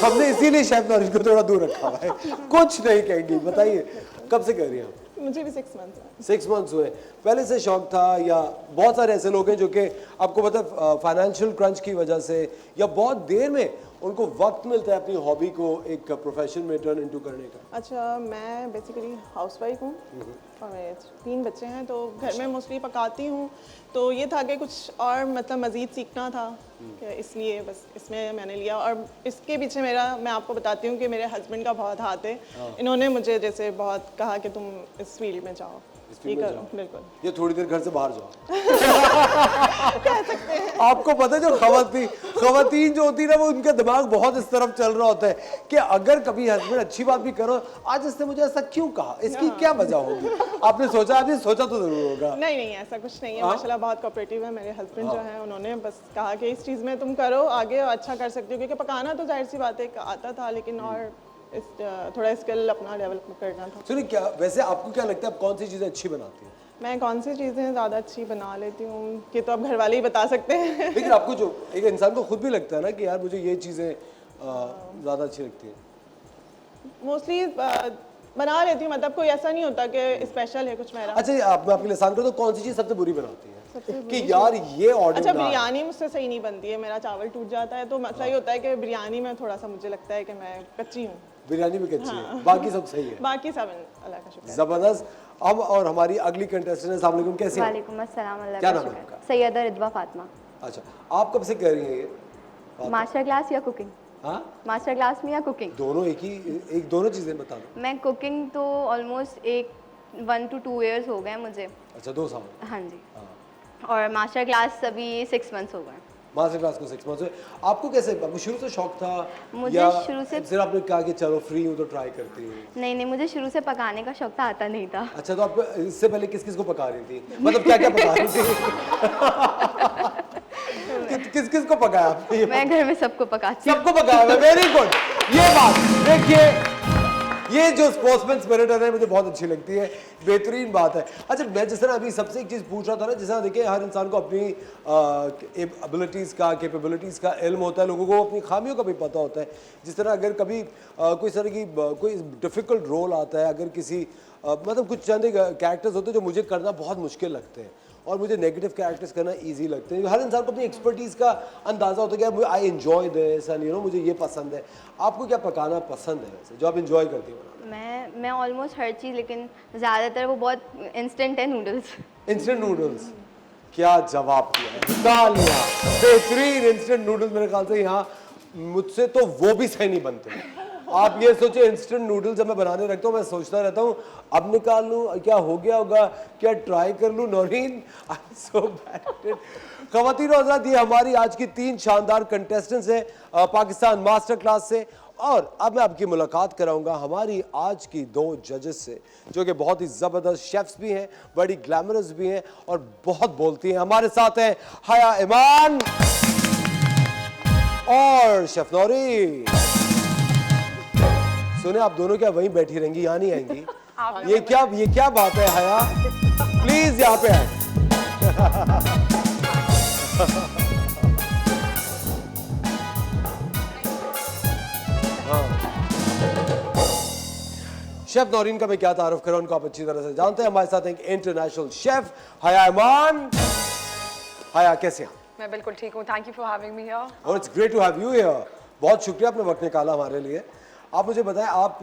हमने इसीलिए शेफ नौरीन को थोड़ा दूर रखा हुआ है, कुछ नहीं कहेंगी। बताइए कब से कर रही हैं आप? मुझे भी 6 मंथ 6 मंथ्स हुए। पहले से शौक था या बहुत सारे ऐसे लोग हैं जो कि आपको पता है फाइनेंशियल क्रंच की वजह से या बहुत देर में उनको वक्त मिलता है अपनी हॉबी को एक प्रोफेशन में टर्न इनटू करने का? अच्छा, मैं बेसिकली हाउसवाइफ हूँ और मेरे 3 बच्चे हैं, तो घर में मोस्टली पकाती हूँ। तो ये था कि कुछ और मतलब मज़ीद सीखना था, इसलिए बस इसमें मैंने लिया। और इसके पीछे मैं आपको बताती हूँ कि मेरे हस्बैंड का बहुत हाथ है। इन्होंने मुझे जैसे बहुत कहा कि तुम इस फील्ड में जाओ, ये करो। बिल्कुल, ये थोड़ी देर घर से बाहर जाओ। कह सकते हैं। आपको पता है जो खवातीन जो होती है ना, वो उनका दिमाग बहुत इस तरफ चल रहा होता है कि अगर कभी हस्बैंड अच्छी बात भी करो, आज इसने मुझे ऐसा क्यों कहा, इसकी क्या वजह होगी? आपने सोचा तो जरूर होगा। नहीं, ऐसा कुछ नहीं है। माशाल्लाह बहुत कोऑपरेटिव है मेरे हस्बैंड जो हैं। उन्होंने बस कहा कि इस चीज़ में तुम करो, आगे अच्छा कर सकते हो। क्योंकि पकाना तो जाहिर सी बात है आता था, लेकिन और थोड़ा स्किल अपना डेवलप करना था। सुनिए, क्या वैसे आपको क्या लगता है आप कौन सी चीज़ें अच्छी बनाती हैं? मैं कौन सी चीज़ें ज़्यादा अच्छी बना लेती हूँ ये तो अब घर वाले ही बता सकते हैं। लेकिन आपको जो एक इंसान को खुद भी लगता है ना कि यार मुझे ये चीज़ें ज़्यादा अच्छी लगती हैं। मोस्टली बना लेती हूँ, मतलब कोई ऐसा नहीं होता कि स्पेशल है कुछ मेरा। अच्छा आप मैं आपके लिए आसान करूँ तो कौन सी चीज़ सबसे बुरी बनाती है कि यार ये ऑर्डर अच्छा बिरयानी मुझसे सही नहीं बनती है, मेरा चावल टूट जाता है, तो मसला ये होता है कि बिरयानी में थोड़ा सा मुझे लगता है कि मैं कच्ची हूँ। बिरयानी भी कच्ची है, बाकी सब सही है। बाकी सब अल्लाह का शुक्र है। जबरदस्त। अब और हमारी अगली कंटेस्टेंट है, अस्सलाम वालेकुम, कैसे हैं? वालेकुम अस्सलाम, अल्लाह क्या का नाम है शुक्र। आपका? सैयदा रिदवा फातिमा। अच्छा आप कब से कर रही हैं ये? मास्टर क्लास या कुकिंग? हाँ मास्टर क्लास में या कुकिंग? दोनों एक दोनों चीज़ें बता दो। मैं कुकिंग तो ऑलमोस्ट 1 to 2 years हो गए मुझे। अच्छा 2 साल। हाँ जी। और मास्टर क्लास अभी 6 months हो गए। मास्टर क्लास को 6 मंथ्स हुए। आपको कैसे, आपको शुरू से शौक था मुझे या शुरू से- सिर्फ आपने कहा कि चलो फ्री हूँ तो ट्राई करती हूँ? नहीं नहीं, मुझे शुरू से पकाने का शौक था, आता नहीं था। अच्छा तो आप इससे पहले किस किस को पका रही थी, मतलब क्या क्या पका रही थी? किस किस को पकाया आपने? ये मैं घर में सबको पकाती हूँ। सबको पकाया हुआ, वेरी गुड। ये बात देखिए, ये जो स्पोर्ट्समैन स्पिरिट है मुझे बहुत अच्छी लगती है, बेहतरीन बात है। अच्छा मैं जिस तरह अभी सबसे एक चीज़ पूछ रहा था ना, जिस तरह देखिए हर इंसान को अपनी एबिलिटीज़ का, कैपेबिलिटीज़ का इल्म होता है, लोगों को अपनी खामियों का भी पता होता है। जिस तरह अगर कभी कोई तरह की कोई डिफ़िकल्ट रोल आता है, अगर किसी मतलब कुछ चंद कैरेक्टर्स होते हैं जो मुझे करना बहुत मुश्किल लगते हैं और मुझे नेगेटिव कैरेक्टर्स करना इजी लगते हैं। हर इंसान को अपनी एक्सपर्टीज़ का अंदाज़ा होता है कि I enjoy this and you know मुझे ये पसंद है। आपको क्या पकाना पसंद है वैसे जो आप एंजॉय करती हैं? मैं ऑलमोस्ट हर चीज़, लेकिन ज़्यादातर वो बहुत इंस्टेंट है, नूडल्स। इंस्टेंट नूडल्स, क्या जवाब दिया है, तालियां। बेहतरीन इंस्टेंट नूडल्स मेरे ख्याल से यहाँ मुझसे तो वो भी सही नहीं बनते। आप ये सोचे इंस्टेंट नूडल्स जब मैं बनाने रखता हूँ मैं सोचता रहता हूँ अब निकाल लूँ, क्या हो गया होगा, क्या ट्राई कर लूँ। Naureen I am so bad. ख़वातीन और हज़रात, ये हमारी आज की 3 शानदार कंटेस्टेंट्स हैं पाकिस्तान मास्टर क्लास से। और अब मैं आपकी मुलाकात कराऊंगा हमारी आज की 2 जजेस से जो कि बहुत ही ज़बरदस्त शेफ्स भी हैं, बड़ी ग्लैमरस भी हैं और बहुत बोलती हैं। हमारे साथ हैं हया ईमान और शेफ नौरीन। सुने आप दोनों क्या वहीं बैठी रहेंगी, यहाँ नहीं आएंगी? ये क्या बात है हया, प्लीज यहाँ पे आए। शेफ नौरीन का मैं क्या तारुफ करूं, उनको आप अच्छी तरह से जानते हैं। हमारे साथ एक इंटरनेशनल शेफ हया ईमान। हया कैसे हैं? मैं बिल्कुल ठीक हूँ, thank you for having me here. और it's great to have you here. बहुत शुक्रिया आपने वक्त निकाला हमारे लिए। आप मुझे बताएं, आप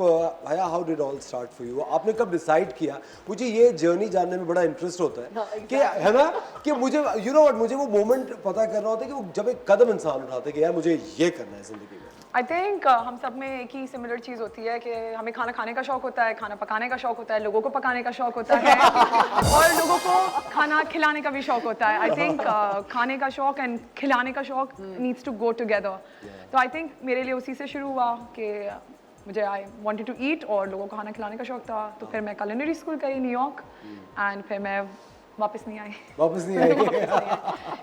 हया how did all start for you? आपने कब डिसाइड किया? मुझे ये जर्नी जानने में बड़ा इंटरेस्ट होता है कि है ना कि मुझे यू नो व्हाट, मुझे वो मोमेंट पता करना होता है कि वो जब एक कदम इंसान उठाता है कि यार मुझे ये करना है जिंदगी में। आई थिंक हम सब में एक ही सिमिलर चीज़ होती है कि हमें खाना खाने का शौक होता है, खाना पकाने का शौक होता है, लोगों को पकाने का शौक होता है और लोगों को खाना खिलाने का भी शौक होता है। आई थिंक खाने का शौक एंड खिलाने का शौक नीड्स टू गो टुगेदर। तो आई थिंक मेरे लिए उसी से शुरू हुआ कि मुझे आई वांटेड टू ईट और लोगों को खाना खिलाने का शौक था। तो फिर मैं culinary स्कूल गई न्यूयॉर्क एंड फिर मैं वापस नहीं आई। वापस नहीं आएगी?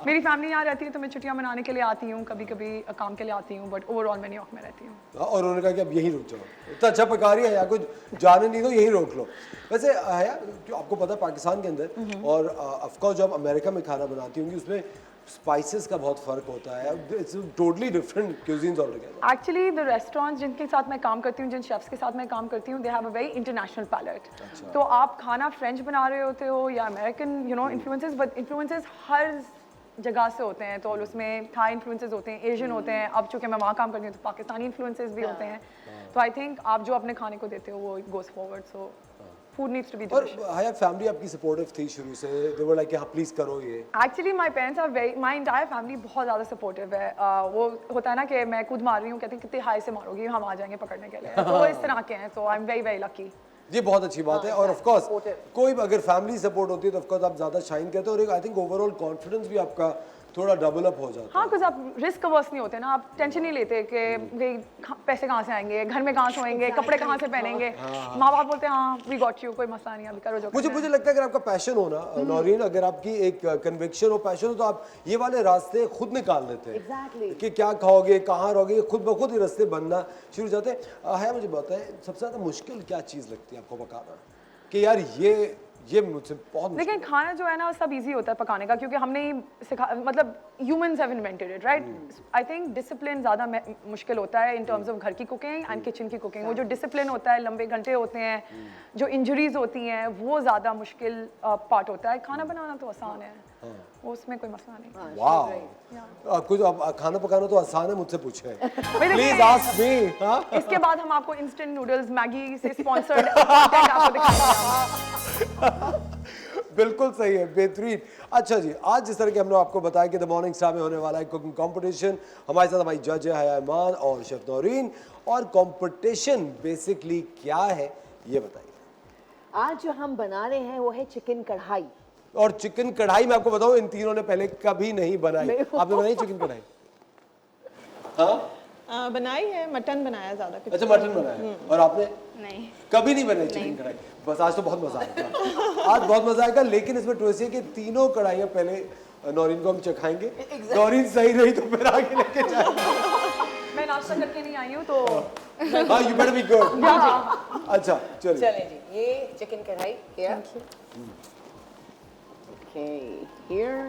मेरी फैमिली यहाँ रहती है तो मैं छुट्टियाँ मनाने के लिए आती हूँ, कभी कभी काम के लिए आती हूँ, बट ओवरऑल मैं न्यूयॉर्क में रहती हूँ। और उन्होंने कहा कि अब यहीं रुक जाओ, इतना अच्छा पका रही है या कुछ जाने नहीं दो, यहीं रोक लो। वैसे हया आपको पता है पाकिस्तान के अंदर और ऑफकोर्स जब अमेरिका में खाना बनाती होंगी उसमें स्पाइसेस का बहुत फ़र्क होता है। It's totally different cuisines altogether. Actually the restaurants जिनके साथ मैं काम करती हूँ, जिन शेफ्स के साथ मैं काम करती हूँ, they have a very international palette. तो आप खाना फ्रेंच बना रहे होते हो या American you know influences, but influences हर जगह से होते हैं। तो उसमें थाई इन्फ्लुएंसेस होते हैं, एशियन होते हैं। अब चूँकि मैं वहाँ काम करती हूँ तो पाकिस्तानी इन्फ्लुएंसेस भी होते हैं। तो आई थिंक आप जो अपने खाने को देते हो वो goes forward. So food needs to be और डिलिशियस। हया फैमिली आपकी सपोर्टिव थी शुरू से? दे वर लाइक हाँ प्लीज करो ये? Actually my parents are very, my entire family बहुत ज़्यादा सपोर्टिव है। वो होता है ना कि मैं खुद मार रही हूँ, कहते हैं कितने हाई से मारोगी, हम आ जाएंगे पकड़ने के लिए। तो वो इस तरह के हैं। So I am very very lucky. ये बहुत अच्छी बात है। और ऑफ कोर्स कोई अगर फैमिली सपोर्ट होती है तो ऑफ कोर्स आप ज़्यादा शाइन करते हो और आई थिंक ओवरऑल कॉन्फिडेंस भी आपका थोड़ा डबल अप हो जाता है। हाँ, कुछ आप रिस्क अवर्स नहीं होते ना, आप टेंशन नहीं लेते कि भाई पैसे कहाँ से आएंगे, घर में कहाँ से होंगे, कपड़े कहाँ से पहनेंगे। माँ बाप बोलते हैं हाँ वी गॉट यू, कोई मसला नहीं, अभी करो जो मुझे लगता है अगर आपका पैशन हो ना नौरीन, अगर आपकी एक कन्विक्शन हो, पैशन हो, तो आप ये वाले रास्ते खुद निकाल देते हैं। Exactly. कि क्या खाओगे, कहाँ रहोगे, खुद ब खुद ही रास्ते बनना शुरू हो जाते हैं। है मुझे बताएं सबसे ज़्यादा मुश्किल क्या चीज़ लगती है आपको पकाना कि यार ये मुझसे बहुत मुश्किल लेकिन खाना जो है ना सब इजी होता है पकाने का, क्योंकि हमने ही सिखा, मतलब humans have invented it, right? I think discipline ज़्यादा मुश्किल होता है इन टर्म्स ऑफ घर की कुकिंग एंड किचन की कुकिंग। वो जो डिसिप्लिन होता है, लंबे घंटे होते हैं, जो इंजरीज होती हैं, वो ज़्यादा मुश्किल पार्ट होता है। खाना बनाना तो आसान है, वो उसमें कोई मसला नहीं। वाह, कुछ अब खाना पकाना तो आसान है, मुझसे पूछे देखिए, प्लीज आस्क मी। इसके बाद हम आपको इंस्टेंट नूडल्स, मैगी से स्पॉन्सर्ड कंटेंट आपको दिखाएंगे। बिल्कुल सही है, बेहतरीन। अच्छा जी, आज जिस तरह के हमने आपको बताया कि द मॉर्निंग स्टार में होने वाला है कुकिंग कंपटीशन, हमारे साथ हमारी जज है हया ईमान और शेफ नौरीन। और कंपटीशन बेसिकली क्या है ये बताइए। आज जो हम बना रहे हैं वो है चिकन कढ़ाई। और चिकन कढ़ाई मैं आपको बताऊं, इन तीनों ने पहले कभी नहीं बनाई। आपने बनाई चिकन कढ़ाई? हाँ, बनाई है, मटन बनाया ज़्यादा। अच्छा, मटन बनाया। और आपने? नहीं। कभी नहीं बनाई चिकन कढ़ाई? बस आज तो बहुत मजा आएगा। आज बहुत मजा आएगा, लेकिन इसमें ट्विस्ट है कि तीनों कढ़ाइयाँ पहले नौरीन को हम चखाएंगे। नौरीन सही रही तो फिर आगे लेके जाएंगे। मैं नाश्ता करके नहीं आई हूँ तो हाँ, you better be good। अच्छा, चलिए। चलें जी, ये चिकन कढ़ाई here। Okay, here।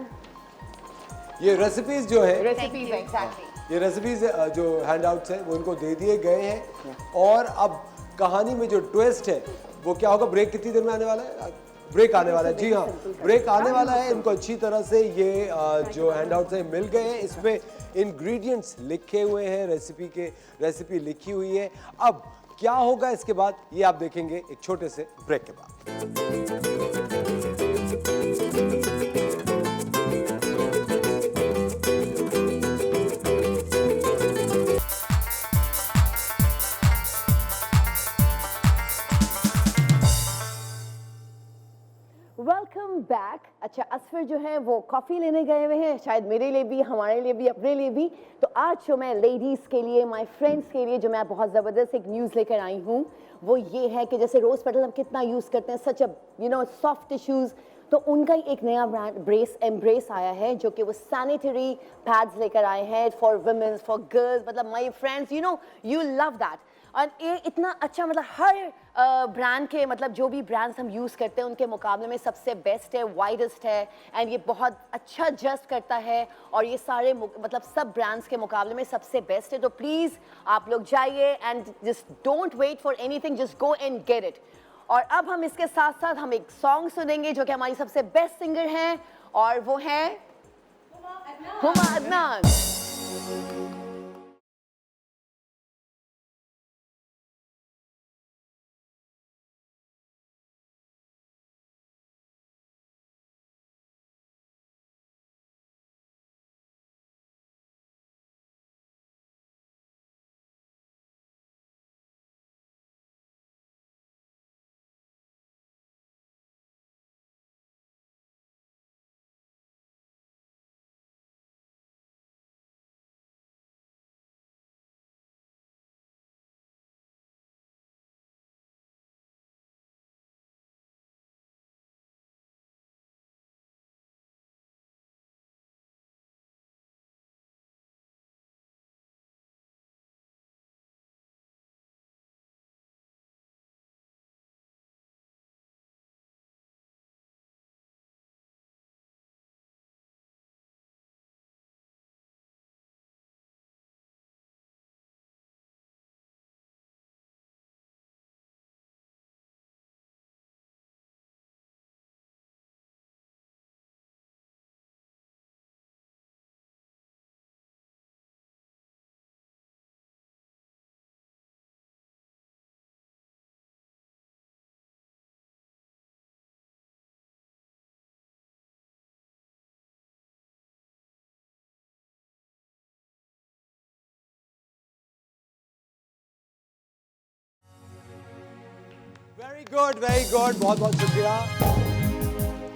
ये रेसिपीज जो है, Recipes exactly। ये रेसिपीज जो हैंडआउट्स हैं वो इनको दे दिए गए हैं। और अब कहानी में जो ट्विस्ट है वो क्या होगा? ब्रेक कितनी देर में आने वाला है? ब्रेक आने वाला है, जी हाँ, ब्रेक आने वाला है। इनको अच्छी तरह से ये जो हैंडआउट्स हैं मिल गए हैं, इसमें इंग्रेडिएंट्स लिखे हुए हैं, रेसिपी लिखी हुई है। अब क्या होगा इसके बाद ये आप देखेंगे एक छोटे से ब्रेक के बाद। Welcome back. अच्छा, असफर जो है वो कॉफ़ी लेने गए हुए हैं, शायद मेरे लिए भी, हमारे लिए भी, अपने लिए भी। तो आज जो मैं लेडीज़ के लिए, माय फ्रेंड्स के लिए जो मैं बहुत ज़बरदस्त एक न्यूज़ लेकर आई हूँ वो ये है कि जैसे रोज़ पेटल हम कितना यूज़ करते हैं, सच अ सॉफ्ट टिश्यूज़, तो उनका ही एक नया ब्रांड एम्ब्रेस आया है जो कि वो सैनिटरी पैड्स लेकर आए हैं फॉर वुमेन्स, फॉर गर्ल्स। मतलब my friends, you love that. और ये इतना अच्छा, मतलब हर ब्रांड के, मतलब जो भी ब्रांड्स हम यूज़ करते हैं उनके मुकाबले में सबसे बेस्ट है, वाइडेस्ट है, एंड ये बहुत अच्छा जस्ट करता है और ये सारे मतलब सब ब्रांड्स के मुकाबले में सबसे बेस्ट है। तो प्लीज़ आप लोग जाइए and just don't wait for anything, just go and get it. और अब हम इसके साथ साथ हम एक सॉन्ग सुनेंगे जो कि हमारी सबसे बेस्ट सिंगर हैं और वो हैं हुमा अदनान। वेरी गुड, बहुत बहुत शुक्रिया।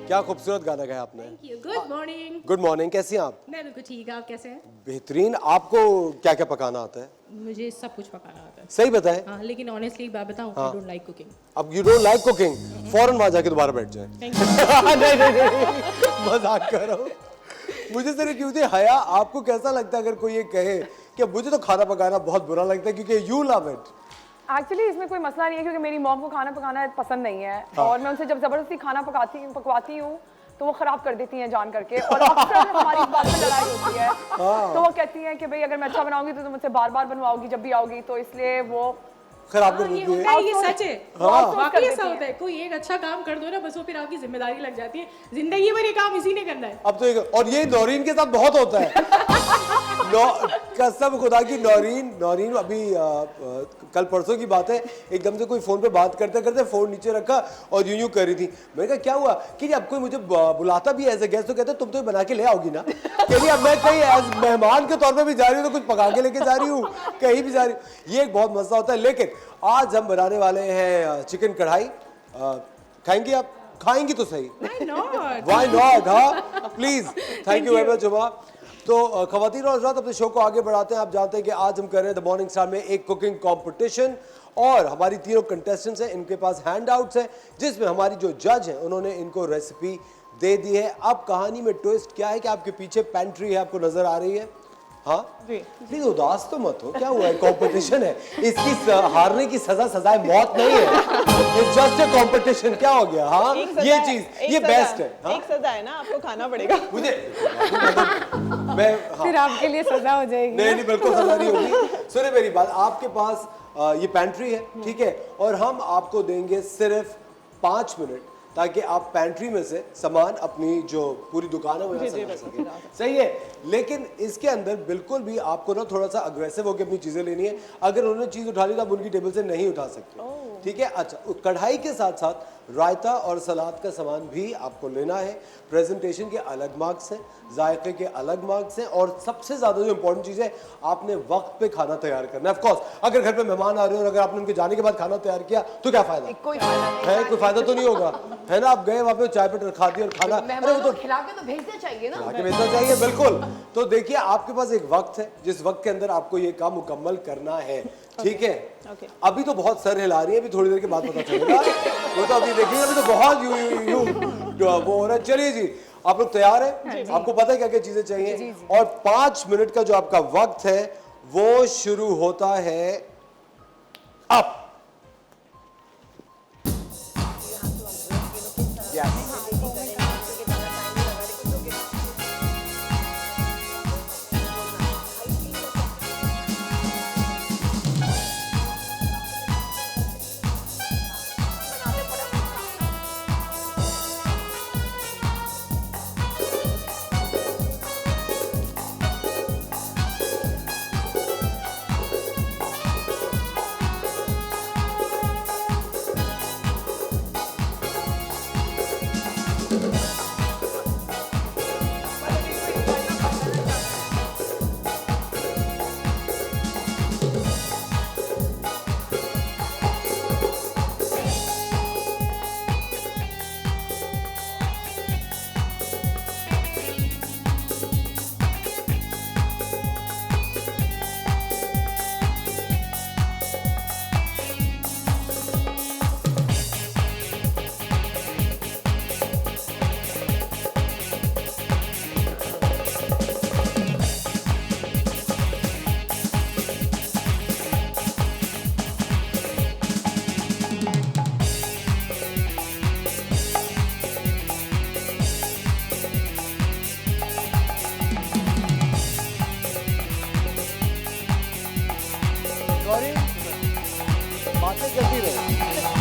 क्या खूबसूरत गाना गाया आपने। Good morning. गुड मॉर्निंग, कैसी हैं आप? मैं बिल्कुल ठीक, आप कैसे हैं? बेहतरीन। आपको क्या क्या पकाना आता है? मुझे सब कुछ पकाना आता है। सही बताएं। हाँ, लेकिन ऑनेस्टली एक बात बताऊं, आई डोंट लाइक कुकिंग। अब यू डोंट लाइक कुकिंग, फौरन वहां जाके दोबारा बैठ जाए। नहीं, मजाक कर रहा हूँ। मुझे सिर्फ क्यों थी हया, आपको कैसा लगता है अगर कोई ये कहे कि मुझे तो खाना पकाना बहुत बुरा लगता है क्योंकि यू लव इट? एक्चुअली इसमें कोई मसला नहीं है क्योंकि मेरी मॉम को खाना पकाना पसंद नहीं है और मैं उनसे जब जबरदस्ती खाना पकवाती हूँ तो वो खराब कर देती हैं जान करके और अक्सर हमारी इस बात पर लड़ाई होती है। तो वो कहती हैं कि भाई अगर मैं अच्छा बनाऊंगी तो तुम मुझसे बार बार बनवाओगी जब भी आओगी, तो इसलिए वो खराब कर ये देती होता है। है, ये सच है। आउटसोर्स वाकई कर ऐसा देती होता है, कोई एक अच्छा काम कर दो ना बस वो फिर आपकी जिम्मेदारी लग जाती है, जिंदगी भर ये काम इसी ने करना है। अब तो और ये नौरीन के साथ बहुत होता है। कसम खुदा की नौरीन अभी कल परसों की बात है, एकदम से कोई फोन पे बात करते करते फोन नीचे रखा और यूं कर रही थी। मैंने कहा क्या हुआ कि अब कोई मुझे बुलाता भी एज ए गेस्ट तो कहते तुम तो बना के ले आओगी ना। कह अब मैं कहीं एज मेहमान के तौर पे भी जा रही हूँ तो कुछ पका के लेके जा रही हूँ, कहीं भी जा रही हूँ। ये एक बहुत मजा होता है। लेकिन आज हम बनाने वाले हैं चिकन कढ़ाई। खाएंगी आप? खाएंगी तो सही, व्हाई नॉट? हाँ please, thank you very much जुमा। तो खवातीन और हज़रात, अपने शो को आगे बढ़ाते हैं। आप जानते हैं कि आज हम कर रहे हैं द मॉर्निंग स्टार में एक कुकिंग कंपटीशन और हमारी तीनों कंटेस्टेंट्स हैं, इनके पास हैंड आउट्स हैं जिसमें हमारी जो जज हैं उन्होंने इनको रेसिपी दे दी है। अब कहानी में ट्विस्ट क्या है कि आपके पीछे पेंट्री है, आपको नजर आ रही है? हाँ प्लीज उदास तो मत हो, क्या हुआ है? कंपटीशन है, इसकी हारने की सजाए मौत नहीं है। It's just a competition. क्या हो गया? हाँ ये चीज ये बेस्ट है। हाँ? एक सजा है ना, आपको खाना पड़ेगा मुझे मैं फिर आपके लिए सजा हो जाएगी। नहीं बिल्कुल सजा नहीं होगी। सुने मेरी बात, आपके पास ये पेंट्री है, ठीक है, और हम आपको देंगे सिर्फ 5 मिनट ताकि आप पेंट्री में से सामान अपनी जो पूरी दुकान है वो यहाँ से ला सकें। सही है, लेकिन इसके अंदर बिल्कुल भी आपको ना थोड़ा सा अग्रेसिव होकर अपनी चीजें लेनी है। अगर उन्होंने चीज उठा ली तो आप उनकी टेबल से नहीं उठा सकते, ठीक है? अच्छा, कढ़ाई के साथ साथ रायता और सलाद का सामान भी आपको लेना है। प्रेजेंटेशन के अलग मार्क्स हैं, जायके के अलग मार्क्स हैं और सबसे ज्यादा जो इंपॉर्टेंट चीज है, आपने वक्त पे खाना तैयार करना है। ऑफ कोर्स अगर घर पे मेहमान आ रहे हो और अगर आपने उनके जाने के बाद खाना तैयार किया तो क्या फायदा? कोई फायदा नहीं है, कोई फायदा तो नहीं होगा, है ना? आप गए वहां पे चाय पे खा दी और खाना, अरे वो तो खिला के तो भेजना चाहिए ना, खिला के भेजना चाहिए। बिल्कुल। तो देखिए आपके पास एक वक्त है जिस वक्त के अंदर आपको ये काम मुकम्मल करना है, ठीक है? अभी तो बहुत सर हिला रही है, अभी थोड़ी देर के बाद पता चलेगा। वो तो अभी देखिए, अभी तो बहुत यू वो हो रहा है। चलिए जी, आप लोग तैयार हैं? आपको पता है क्या क्या चीजें चाहिए? और 5 मिनट का जो आपका वक्त है वो शुरू होता है अब।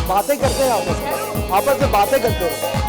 बातें करते हैं आपस में बातें करते हैं।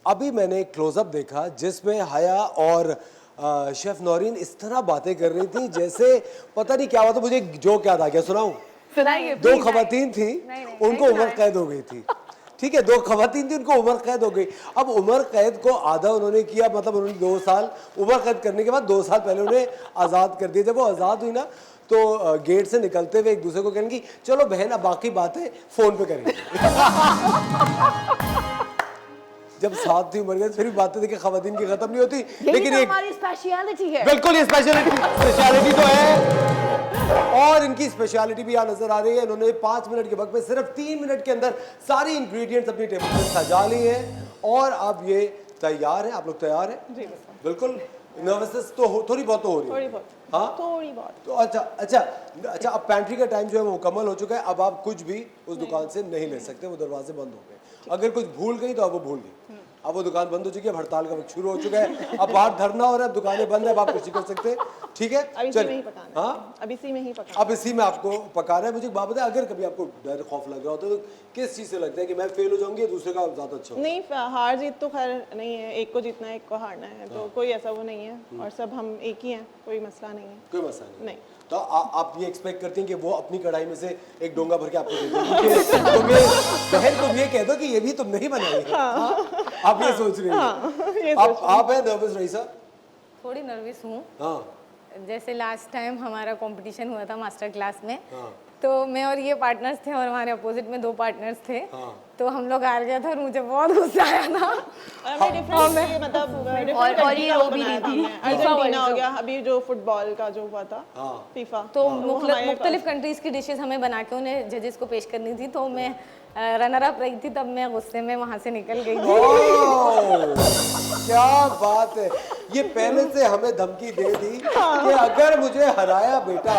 अभी मैंने क्लोजअप देखा जिसमें हया और शेफ नौरीन इस तरह बातें कर रही थी जैसे पता नहीं क्या हुआ था। मुझे एक जोक याद आ गया, सुनाऊं? सुनाइए। दो खवातीन थी, उनको उम्र कैद हो गई थी। ठीक है, दो खवातीन थी, उनको उम्र कैद हो गई। अब उम्र कैद को आधा उन्होंने किया, मतलब उन्होंने 2 साल उम्र कैद करने के बाद 2 साल पहले उन्हें आज़ाद कर दिया। जब वो आज़ाद हुई ना तो गेट से निकलते हुए एक दूसरे को कहने की चलो बहन अब बाकी बातें फोन पे करेंगे। जब साथ थी उम्र कैद फिर भी बातें देखिए खवातीन की खत्म नहीं होती। लेकिन तो एक हमारी स्पेशलिटी है। बिल्कुल ये स्पेशलिटी तो है और इनकी स्पेशलिटी भी यहाँ नजर आ रही है। इन्होंने 5 मिनट के वक्त में सिर्फ 3 मिनट के अंदर सारी इंग्रेडिएंट्स अपनी टेबल पर सजा ली हैं और अब ये तैयार है। आप लोग तैयार हैं? जी बिल्कुल। नर्वसनेस तो थोड़ी बहुत तो हो रही है। थोड़ी बहुत। हाँ थोड़ी बहुत। तो अच्छा अब पैंट्री का टाइम जो है वो मुकम्मल हो चुका है। अब आप कुछ भी उस दुकान से नहीं ले सकते, वो दरवाजे बंद हो गए। अगर कुछ भूल गई तो अब वो भूल गई। अब वो दुकान बंद हो चुकी है, हड़ताल का वक्त शुरू हो चुका है। अब बाहर धरना हो रहा है, अब दुकानें बंद है, अब आप कुछ नहीं कर सकते। ठीक है, अब इसी में ही पकाना है। हाँ अब इसी में ही पकाना अब इसी में आपको पकाना है। मुझे एक बात बताए, अगर कभी आपको डर खौफ लग रहा होता है तो किस चीज़ से लगता है कि मैं फेल हो जाऊंगी या दूसरे का ज़्यादा अच्छा हो? नहीं, हार जीत तो खैर नहीं है, एक को जीतना है एक को हारना है, तो कोई ऐसा वो नहीं है और सब हम एक ही हैं, कोई मसला नहीं है। कोई मसला नहीं। नहीं। तो आप ये एक्सपेक्ट करती हैं कि वो अपनी कढ़ाई में से एक डोंगा भर के आपको दे देंगे? तुम ये बहन तुम ये कह दो कि ये भी तुम नहीं बनाई है। हाँ। आप ये सोच रही हैं? आप है नर्वस रईसा? थोड़ी नर्वस हूँ। हाँ जैसे लास्ट टाइम हमारा कंपटीशन हुआ था मास्टर क्लास में, हाँ। तो मैं और ये पार्टनर्स थे और हमारे अपोजिट में 2 पार्टनर्स थे। हाँ। तो हम लोग हार गया था और मुझे बहुत गुस्सा आया था। और ये रो भी रही थी। अर्जेंटीना हो गया अभी जो फुटबॉल का जो हुआ था, फीफा, तो मुख्तलिफ कंट्रीज की डिशेस हमें बना के उन्हें जजेस को पेश करनी थी, तो मैं रनर अप रही थी, तब मैं गुस्से में वहां से निकल गई थी। क्या बात है, ये पहले से हमें धमकी दे दी कि अगर मुझे हराया बेटा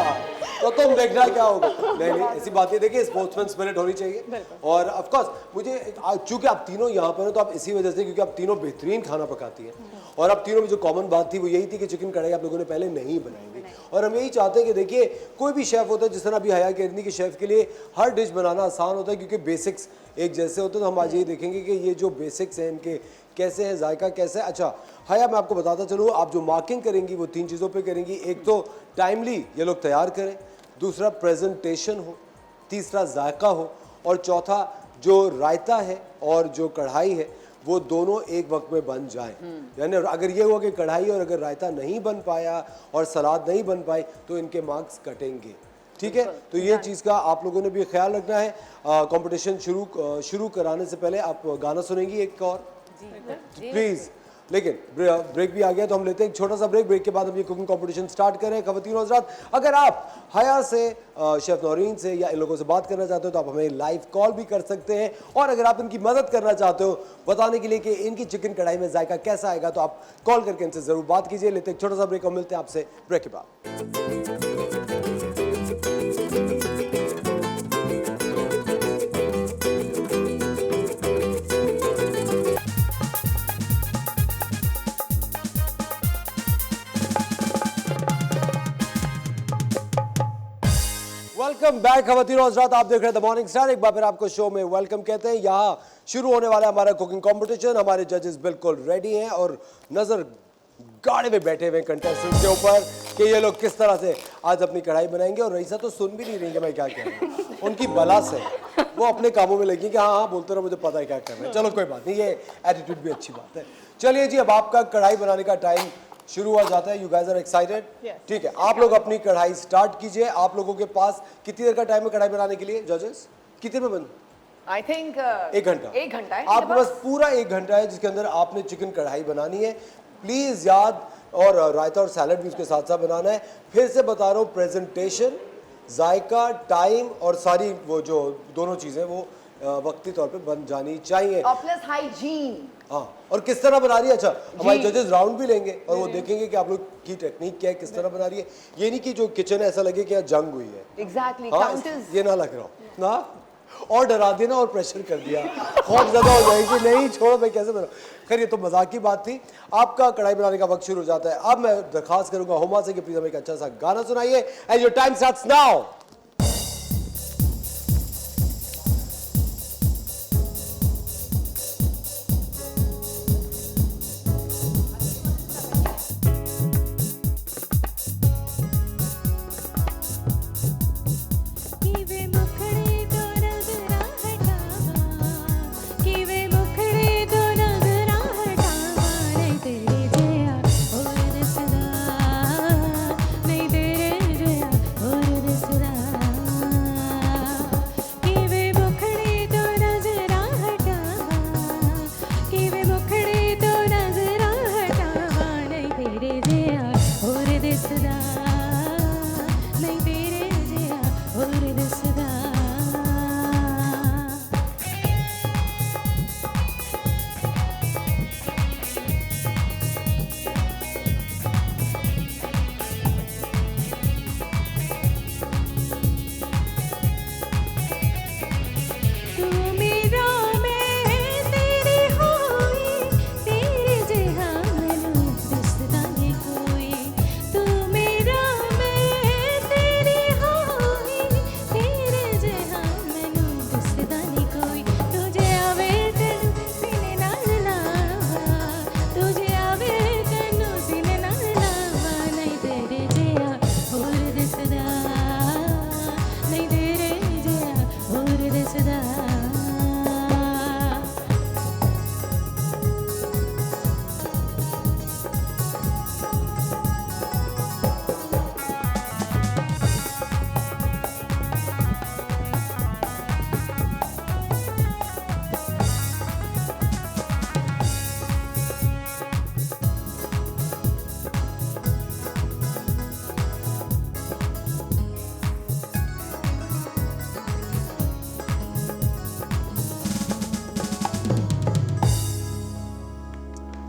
तो तुम देखना क्या होगा। नहीं ऐसी बात नहीं, देखिए स्पोर्ट्समैन स्पिरिट होनी चाहिए। और ऑफ कोर्स मुझे चूंकि आप तीनों यहाँ पर हो तो आप इसी वजह से, क्योंकि आप तीनों बेहतरीन खाना पकाती हैं और आप तीनों में जो कॉमन बात थी वो यही थी कि चिकन कढ़ाई आप लोगों ने पहले नहीं बनाई थी। और हम यही चाहते हैं कि देखिए कोई भी शेफ होता है, जिस तरह अभी हया कह रही थी कि शेफ के लिए हर डिश बनाना आसान होता है क्योंकि बेसिक्स एक जैसे होते हैं। तो हम आज यही देखेंगे कि ये जो बेसिक्स हैं इनके कैसे है, जायका कैसे है। अच्छा हया, मैं आपको बताता चलूँ, आप जो मार्किंग करेंगी वो 3 चीज़ों पे करेंगी। एक तो टाइमली ये लोग तैयार करें, दूसरा प्रेजेंटेशन हो, तीसरा जायका हो और चौथा जो रायता है और जो कढ़ाई है वो दोनों एक वक्त में बन जाए। यानी अगर ये हुआ कि कढ़ाई और अगर रायता नहीं बन पाया और सलाद नहीं बन पाई तो इनके मार्क्स कटेंगे। ठीक है, तो ये चीज़ का आप लोगों ने भी ख्याल रखना है। कंपटीशन शुरू कराने से पहले आप गाना सुनेंगी एक और प्लीज। लेकिन ब्रेक भी आ गया तो हम लेते हैं एक छोटा सा ब्रेक। ब्रेक के बाद हम ये कुकिंग कंपटीशन स्टार्ट करें। ख़वातीन और हज़रात, अगर आप हया से, शेफ नौरीन से या इन लोगों से बात करना चाहते हो तो आप हमें लाइव कॉल भी कर सकते हैं। और अगर आप इनकी मदद करना चाहते हो बताने के लिए कि इनकी चिकन कढ़ाई में जायका कैसा आएगा तो आप कॉल करके इनसे ज़रूर बात कीजिए। लेते एक छोटा सा ब्रेक, हम मिलते हैं आपसे ब्रेक के बाद। वेलकम बैक ख़वातीन और हज़रात, आप देख रहे हैं द मॉर्निंग स्टार। एक बार फिर आपको शो में वेलकम कहते हैं। यहाँ शुरू होने वाला हमारा कुकिंग कंपटीशन। हमारे जजेस बिल्कुल रेडी हैं और नज़र गाड़े में बैठे हुए कंटेस्टेंट्स के ऊपर कि ये लोग किस तरह से आज अपनी कढ़ाई बनाएंगे। और रईसा तो सुन भी नहीं रही कि मैं क्या कह रहा हूँ, उनकी बला से वो अपने कामों में लगी कि हाँ हाँ बोलते रहो, मुझे पता है क्या करना है। चलो कोई बात नहीं, ये एटीट्यूड भी अच्छी बात है। चलिए जी, अब आपका कढ़ाई बनाने का टाइम शुरू हो जाता है। You guys are excited? ठीक है, आप लोग अपनी कढ़ाई स्टार्ट कीजिए। आप लोगों के पास कितनी देर का टाइम है कढ़ाई बनाने के लिए जजेस? कितने में बन? आई थिंक 1 घंटा। 1 घंटा है आपके पास पूरा 1 घंटा है जिसके अंदर आपने चिकन कढ़ाई बनानी है। प्लीज याद, और रायता और सैलड भी उसके साथ साथ बनाना है। फिर से बता रहा हूँ, प्रेजेंटेशन, जायका, टाइम और सारी वो जो दोनों चीजें वो वक्ती तौर पे बन जानी चाहिए। और प्लस हाइजीन। हाँ, और किस तरह बना रही है। अच्छा, हमारे जजेस राउंड भी लेंगे और वो देखेंगे कि आप लोग की टेक्निक क्या है, किस तरह बना रही है। ये नहीं कि जो किचन है ऐसा लगे कि यहाँ जंग हुई है। एग्जैक्टली, हाँ, काउंटर्स ये ना लग रहा हो ना, और डरा देना और प्रेशर कर दिया, खौफ ज़्यादा हो जाएगी। नहीं छोड़ो, मैं कैसे बनाऊँ। खैर ये तो मजाक की बात थी। आपका कढ़ाई बनाने का वक्त शुरू हो जाता है। अब मैं दरखास्त करूंगा हुमा से कि प्लीज हमें एक अच्छा सा गाना सुनाइए। And your time starts now.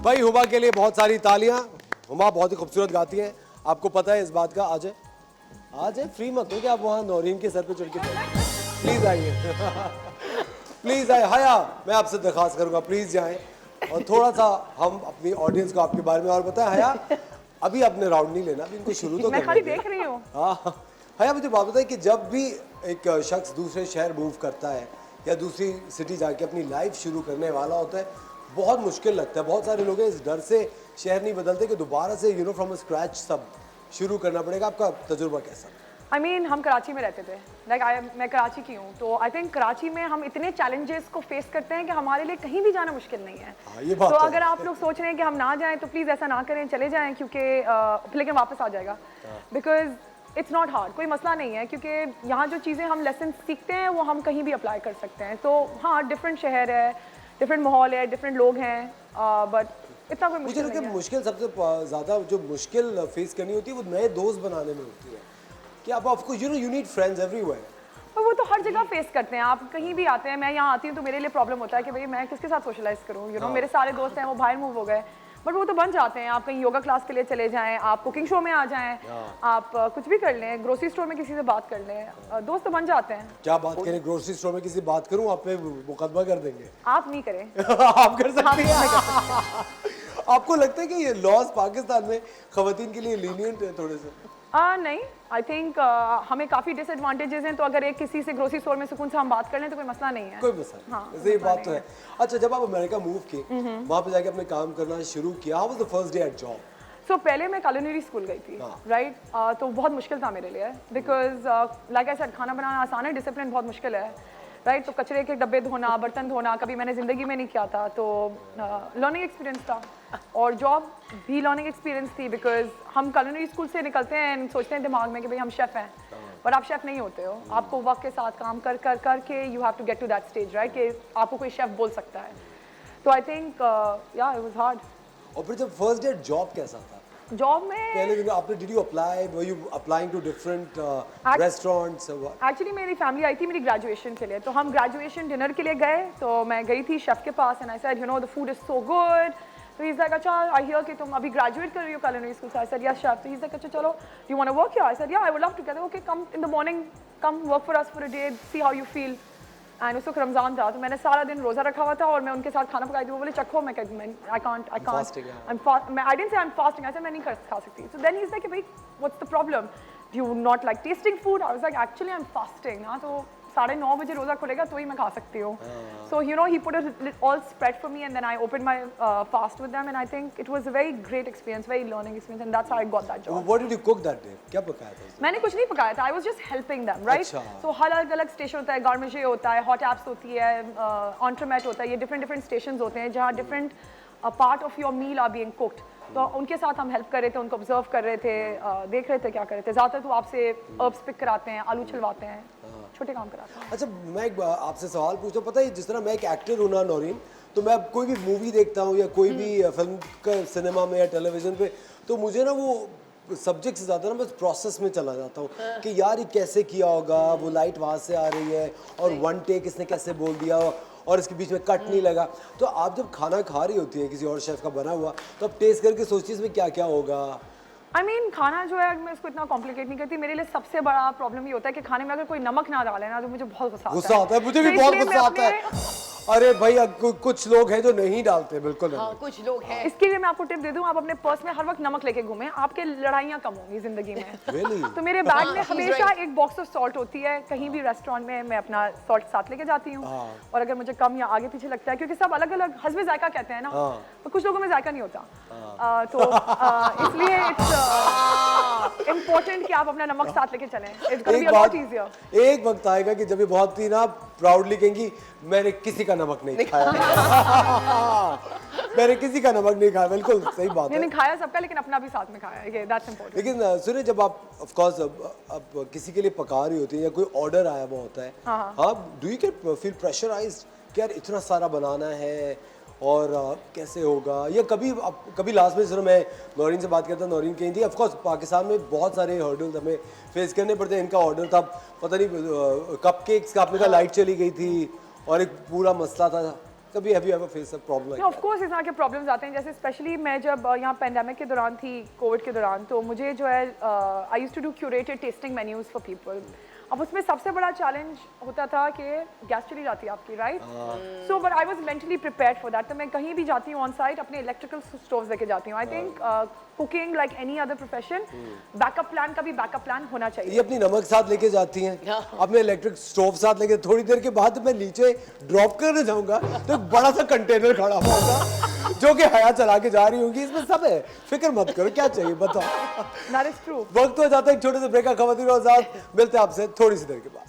भाई हुमा के लिए बहुत सारी तालियां। हुमा बहुत ही खूबसूरत गाती हैं, आपको पता है इस बात का। आज है फ्री मत हो कि आप वहाँ नौरीन के सर पे चढ़ के प्लीज आइए प्लीज आइए। हया, मैं आपसे दरखास्त करूंगा प्लीज जाएं और थोड़ा सा हम अपनी ऑडियंस को आपके बारे में और बताएं। हया, अभी आपने राउंड नहीं लेना, अभी इनको शुरू तो मैं खाली करने देख रही हूँ। हाँ हया, मुझे बात बताइए कि जब भी एक शख्स दूसरे शहर मूव करता है या दूसरी सिटी जाके अपनी लाइफ शुरू करने वाला होता है, बहुत मुश्किल लगता है। बहुत सारे लोग हैं इस डर से शहर नहीं बदलते कि दोबारा से फ्रॉम स्क्रैच सब शुरू करना पड़ेगा। आपका तजुर्बा कैसा? I mean, हम कराची में रहते थे, मैं कराची की हूँ, तो आई थिंक कराची में हम इतने चैलेंजेस को फेस करते हैं कि हमारे लिए कहीं भी जाना मुश्किल नहीं है। ये बात तो है। अगर आप लोग सोच रहे हैं कि हम ना जाएं तो प्लीज़ ऐसा ना करें, चले जाएं, क्योंकि लेकिन वापस आ जाएगा, बिकॉज इट्स नॉट हार्ड, कोई मसला नहीं है, क्योंकि यहाँ जो चीज़ें हम लेसन सीखते हैं वो हम कहीं भी अप्लाई कर सकते हैं। तो हाँ, डिफरेंट शहर है, डिफरेंट माहौल है, डिफरेंट लोग हैं, बट इतना कोई मुझे मुश्किल लगता नहीं है है। मुश्किल सबसे ज़्यादा जो मुश्किल फेस करनी होती है वो नए दोस्त बनाने में होती है कि आप आपको यू नीड फ्रेंड्स एवरीवेयर। और वो तो हर जगह फेस करते हैं, आप कहीं भी आते हैं। मैं यहाँ आती हूँ तो मेरे लिए प्रॉब्लम होता है कि भाई मैं किसके साथ सोशलाइज करूँ, मेरे सारे दोस्त हैं वो बाहर मूव हो गए, बट वो तो बन जाते हैं। आप कहीं योगा क्लास के लिए चले जाएं, आप कुकिंग शो में आ जाएं, आप कुछ भी कर लें, ग्रोसरी स्टोर में किसी से बात कर लें, दोस्त तो बन जाते हैं। क्या बात करें, ग्रोसरी स्टोर में किसी बात करूं आप पे मुकदमा कर देंगे। आप नहीं करें आप कर सकते हैं। आपको लगता है कि ये लॉज पाकिस्तान में खवातीन के लिए लीनियंट है थोड़े से? नहीं, आई थिंक हमें काफ़ी डिसएडवांटेजेस हैं, तो अगर एक किसी से ग्रोसरी स्टोर में सुकून से हम बात कर लें तो कोई मसला नहीं है। कोई मसला नहीं। हाँ, वैसे ये बात तो है। अच्छा, जब आप अमेरिका मूव किए, वहाँ पे जाके अपने काम करना शुरू किया, how was the first day at job? So पहले मैं culinary स्कूल गई थी, राइट, तो बहुत मुश्किल था मेरे लिए, बिकॉज लाइक आई सेड, खाना बनाना आसान है, डिसिप्लिन बहुत मुश्किल है, राइट। तो कचरे के डब्बे धोना, बर्तन धोना कभी मैंने ज़िंदगी में नहीं किया था, तो लर्निंग एक्सपीरियंस था, और जॉब भी लर्निंग एक्सपीरियंस थी, बिकॉज हम culinary स्कूल से निकलते हैं एंड सोचते हैं दिमाग में कि भाई हम शेफ़ हैं, पर आप शेफ़ नहीं होते हो। आपको वक्त के साथ काम कर कर कर के you have to get to that stage, right, कि आपको कोई शेफ़ बोल सकता है। तो I think yeah it was hard. और फिर जब फर्स्ट डे जॉब कैसा था? जॉब में पहले दिन आपने did you apply, were you applying to different restaurants? Actually मेरी फैमिली आई थी मेरी ग्रेजुएशन के लिए, तो हम ग्रेजुएशन डिनर के लिए गए, तो मैं गई थी शेफ़ के पास and I said the food is so good. तो ही इज लाइक, अच्छा आई हियर कि तुम अभी ग्रेजुएट कर रही हो culinary स्कूल से। I said yes chef. तो ही इज लाइक, अच्छा चलो you want to work here? I said yeah I would love to. कहते okay come in the morning, come work for us for a day, see how you feel. And उस वक्त रमज़ान था, तो मैंने सारा दिन रोज़ा रखा हुआ था और मैं उनके साथ खाना पकाई थी। वो बोले चखो, मैं I can't fasting, yeah. I didn't say I am fasting, ऐसे मैं नहीं खा सकती। So then he is like, भाई what's the problem, do you not like tasting food? I was like actually I am fasting ना, तो 9:30 बजे रोज़ा खुलेगा तो ही मैं खा सकती हूँ। So he put all spread for me and then I open my fast with them and I think it was a very great experience, very learning experience, and that's how I got that job. What did you cook that day? क्या पकाया था? मैंने कुछ नहीं पकाया था, I was just helping them, right. अच्छा। सो हर अलग अलग स्टेशन होता है, गार्मेजे होता है, हॉट एप्स होती है, ऑन्ट्रोमेट होता है, ये डिफरेंट स्टेशंस होते हैं जहाँ different part of your meal are being cooked. तो उनके साथ हम हेल्प कर रहे थे, उनको ऑब्जर्व कर रहे थे, देख रहे थे क्या कर रहे थे। ज़्यादातर तो आपसे अर्ब्स पिक कराते हैं, आलू छिलवाते हैं, छोटे काम कराते हैं। अच्छा, मैं एक आपसे सवाल पूछता हूँ। पता है जिस तरह मैं एक एक्टर हूँ ना नौरीन, तो मैं कोई भी मूवी देखता हूँ या कोई भी फिल्म का सिनेमा में या टेलीविजन पे, तो मुझे ना वो सब्जेक्ट से ज़्यादा ना बस प्रोसेस में चला जाता हूँ कि यार ये कैसे किया होगा, वो लाइट वहाँ से आ रही है और वन टेक इसने कैसे बोल दिया और इसके बीच में कट नहीं लगा। तो आप जब खाना खा रही होती है किसी और शेफ़ का बना हुआ, तो आप टेस्ट करके सोचती है इसमें क्या क्या होगा? I mean, खाना जो है मैं उसको इतना कॉम्प्लिकेट नहीं करती। मेरे लिए सबसे बड़ा प्रॉब्लम ये होता है कि खाने में अगर कोई नमक ना डाले ना तो मुझे बहुत गुस्सा आता है। मुझे भी तो बहुत इसलिए गुस्सा मैं आता है। अरे भाई कुछ लोग हैं जो नहीं डालते बिल्कुल नहीं। कुछ लोग हैं। इसके लिए मैं आपको टिप दे दूं, आप अपने पर्स में हर वक्त नमक लेके घूमें, आपके लड़ाइयाँ कम होंगी जिंदगी में। Really? तो मेरे बैग में हमेशा एक बॉक्स ऑफ सॉल्ट होती है, कहीं भी रेस्टोरेंट में मैं अपना सॉल्ट साथ लेके जाती हूँ। और अगर मुझे कम या आगे पीछे लगता है, क्योंकि सब अलग अलग हस्बे जायका कहते हैं ना, तो कुछ लोगों में जायका नहीं होता, तो इसलिए इट्स इम्पोर्टेंट कि आप अपना नमक साथ लेके चलें। It's gonna be a lot easier. एक वक्त आएगा कि जब ये बहुत ही ना प्राउडली कहेंगी मैंने किसी का नमक नहीं खाया। मैंने किसी का नमक नहीं खाया, बिल्कुल सही बात है। मैंने खाया सबका, लेकिन अपना भी साथ में खाया है, दैट्स इम्पोर्टेंट। लेकिन सुनिए, जब आप ऑफ कोर्स अब किसी के लिए पका रही होती है या कोई ऑर्डर आया हुआ होता है, हाँ, do you get feel pressurised कि यार इतना सारा बनाना है और कैसे होगा? या कभी लास्ट में जरा मैं नौरीन से बात करता, नौरीन कही थी ऑफ कोर्स पाकिस्तान में बहुत सारे हर्डल्स हमें फेस करने पड़ते हैं। इनका ऑर्डर था पता नहीं कपकेक्स का, आपने कहा लाइट चली गई थी और एक पूरा मसला था, कभी have you ever faced a problem like of that? Course इस तरह के प्रॉब्लम्स आते हैं, जैसे स्पेशली मैं जब यहाँ पेंडेमिक के दौरान थी, कोविड के दौरान, तो मुझे जो है I used to do curated tasting menus for people. अब उसमें सबसे बड़ा चैलेंज होता था कि गैस चली जाती है आपकी, right? So but I was mentally prepared for that. तो मैं कहीं भी जाती हूँ ऑन साइट अपने इलेक्ट्रिकल स्टोव्स लेके जाती हूँ। I think cooking like any other profession, backup plan का भी बैकअप प्लान होना ये चाहिए। अपनी नमक साथ लेके जाती हैं, अपने इलेक्ट्रिक स्टोव साथ लेके, थोड़ी देर के बाद मैं नीचे ड्रॉप करने जाऊंगा तो एक बड़ा सा कंटेनर खड़ा होगा जो कि हया चला के जा रही होंगी, इसमें सब है, फिक्र मत करो, क्या चाहिए बताओ। That is true. वक्त हो जाता है एक छोटे से ब्रेक का, खवातीन और साथ मिलते हैं आपसे थोड़ी सी देर के बाद।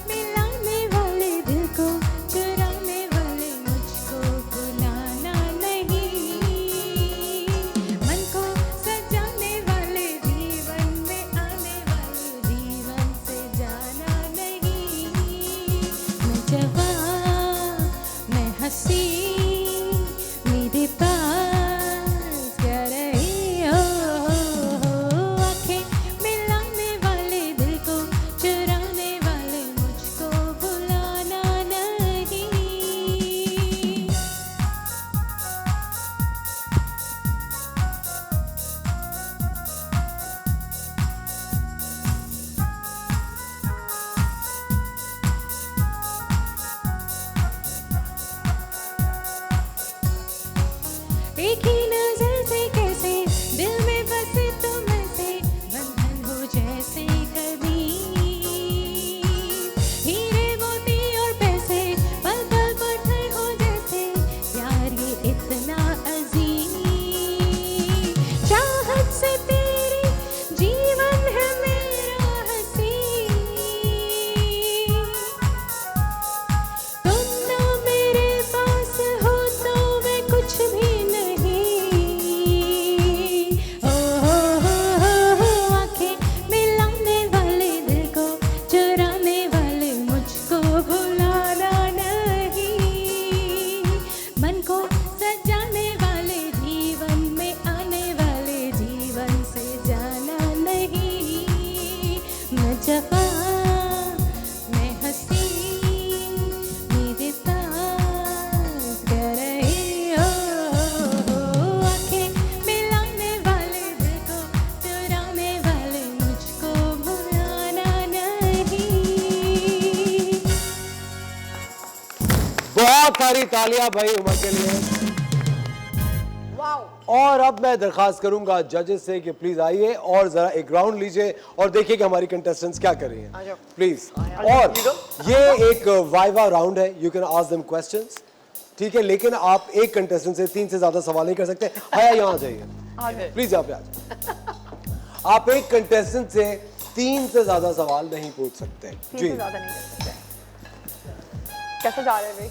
मिलाने वाले दिल को चुराने वाले मुझको बुलाना नहीं, मन को सजाने वाले जीवन में आने वाले जीवन से जाना नहीं। मैं जवां, मैं हंसी, मेरे पास क्या रही हो। आंखें मिलाने वाले दिल को चुराने वाले मुझको बुलाना नहीं। एक ही नजर से कैसे दिल में बसे तुम ऐसे बंधन हो जैसे कभी हीरे मोती और पैसे पल पल पत्थर हो जैसे प्यार ये इतना अजीम। चाहत से तेरी जीवन है मेरा हंसी, तुम ना मेरे पास हो तो मैं कुछ भी नहीं। आंखें मिलाने वाले दिल को चुराने वाले मुझको भुलाना नहीं, मन को सजाने वाले जीवन में आने वाले जीवन से जाना नहीं। मैं जवां, मैं हंसी, मेरे पास क्या रही हो। आंखें मिलाने वाले दिल को चुराने वाले मुझको भुलाना नहीं। बहुत सारी तालियां भाई उमर के लिए। और अब मैं दरखास्त करूंगा जजेस से कि प्लीज आइए और जरा एक राउंड लीजिए और देखिए कि हमारी कंटेस्टेंट्स क्या कर रही हैं, प्लीज। और ये एक वाइवा राउंड है, you can ask them questions, ठीक है, लेकिन आप एक कंटेस्टेंट से 3 से ज्यादा सवाल नहीं कर सकते। हया यहाँ आ जाइए प्लीज, यहाँ पे आ जाइए। आप एक कंटेस्टेंट से 3 से ज्यादा सवाल नहीं पूछ सकते तीन जी। से ज्यादा नहीं कर सकते। कैसा जा रहा है भाई?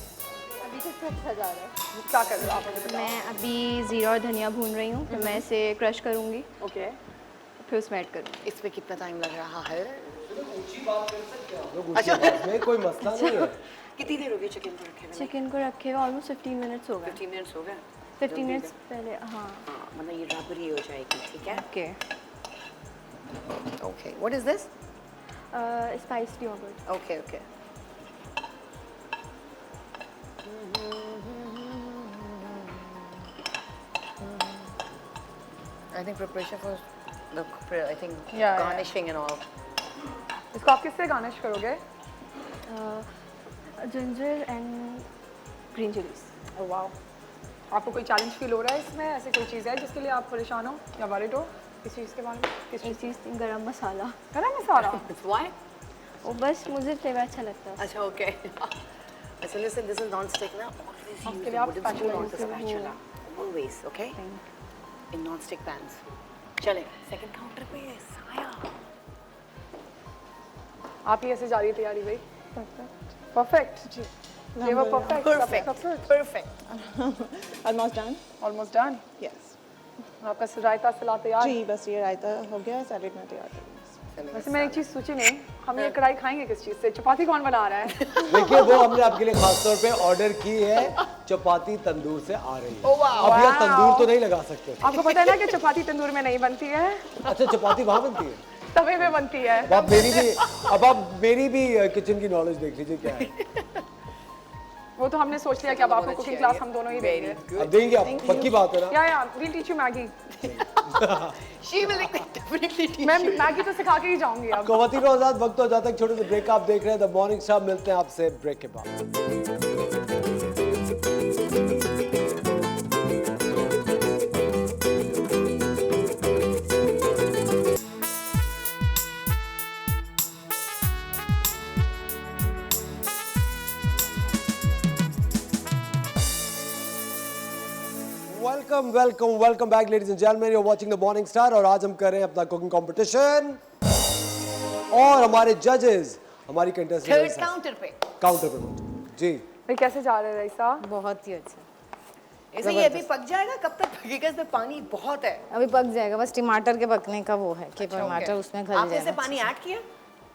अभी तक अच्छा जा रहा है। क्या कर रहे हो आप, मुझे बताओ। मैं अभी जीरा और धनिया भून रही हूँ, फिर मैं इसे क्रश करूँगी, ओके। फिर उसमें ऐड करूँगी। इसमें कितना टाइम लग रहा है? लोग ऊंची बात में कोई मसला नहीं है। कितनी देर हो गई चिकन को रखे हुए? चिकन को रखे हुए ऑलमोस्ट 15 मिनट्स हो गए। 15 मिनट्स हो गए। 15 मिनट्स पहले, हाँ। हाँ, मतलब ये रबरी हो जाएगी, ठीक है? Okay. Okay, what is this? Spiced yogurt. Okay okay. I think preparation for the I think Yeah, garnishing and all. इसको आप किससे गार्निश करोगे? Ginger and green chillies. Oh wow. आपको कोई चैलेंज फील हो रहा है इसमें? ऐसी कोई चीज़ है जिसके लिए आप परेशान हो या वरीड हो किस चीज़ के बारे में? किस एक चीज़ थी गरम मसाला। गरम मसाला? Why? वो बस मुझे फ्लेवर अच्छा लगता है। अच्छा okay. So listen, this is non-stick now. Always use लिए a आप wooden spatula spoon or use the करो। spatula. Always, okay? In non-stick pans. चले second counter पे है साया। आप ही ऐसे जा रही है तैयारी भाई? परफेक्ट जी। They were perfect. Perfect. Perfect. Almost done? Almost done. Yes. आपका रायता सलाद तैयार? जी बस ये रायता हो गया, सैलेड में तैयार कर दिया। वैसे मैंने एक चीज़ सोची नहीं, हम ये कढ़ाई खाएंगे किस चीज़ से? चपाती कौन बना रहा है? देखिए वो हमने आपके लिए खास तौर पे ऑर्डर की है, चपाती तंदूर से आ रही है। अब यार तंदूर तो नहीं लगा सकते। आपको पता है ना कि चपाती तंदूर में नहीं बनती है, अच्छा चपाती वहाँ बनती है? तवे में बनती है। अब आप मेरी भी किचन की नॉलेज देख लीजिए क्या है। वो तो हमने सोच लिया कि अब आपको कुकिंग क्लास हम दोनों ही देंगे। अब देंगे आप, पक्की बात है ना? Yeah will teach you Maggi. She will definitely teach मैं मैगी तो सिखा के ही जाऊंगी अब। ख़वातीन और आज़ाद, वक्त हो जाता है छोटे से ब्रेक का। आप देख रहे हैं द मॉर्निंग स्टार। मिलते हैं आपसे ब्रेक के बाद। Welcome back ladies and gentleman, you are watching the Morning Star. और आज हम कर रहे हैं अपना कुकिंग कंपटीशन और हमारे जजेस हमारी कंटेस्टेंट काउंटर पे जी। भाई कैसे जा रहे हैं रईसा? बहुत ही अच्छा। ऐसे ये अभी पक जाएगा, कब तक पकेगा? इसमें पानी बहुत है। अभी पक जाएगा, बस टमाटर के पकने का वो है कि टमाटर उसमें गल आपने इसे जाएगा। पानी ऐड किया?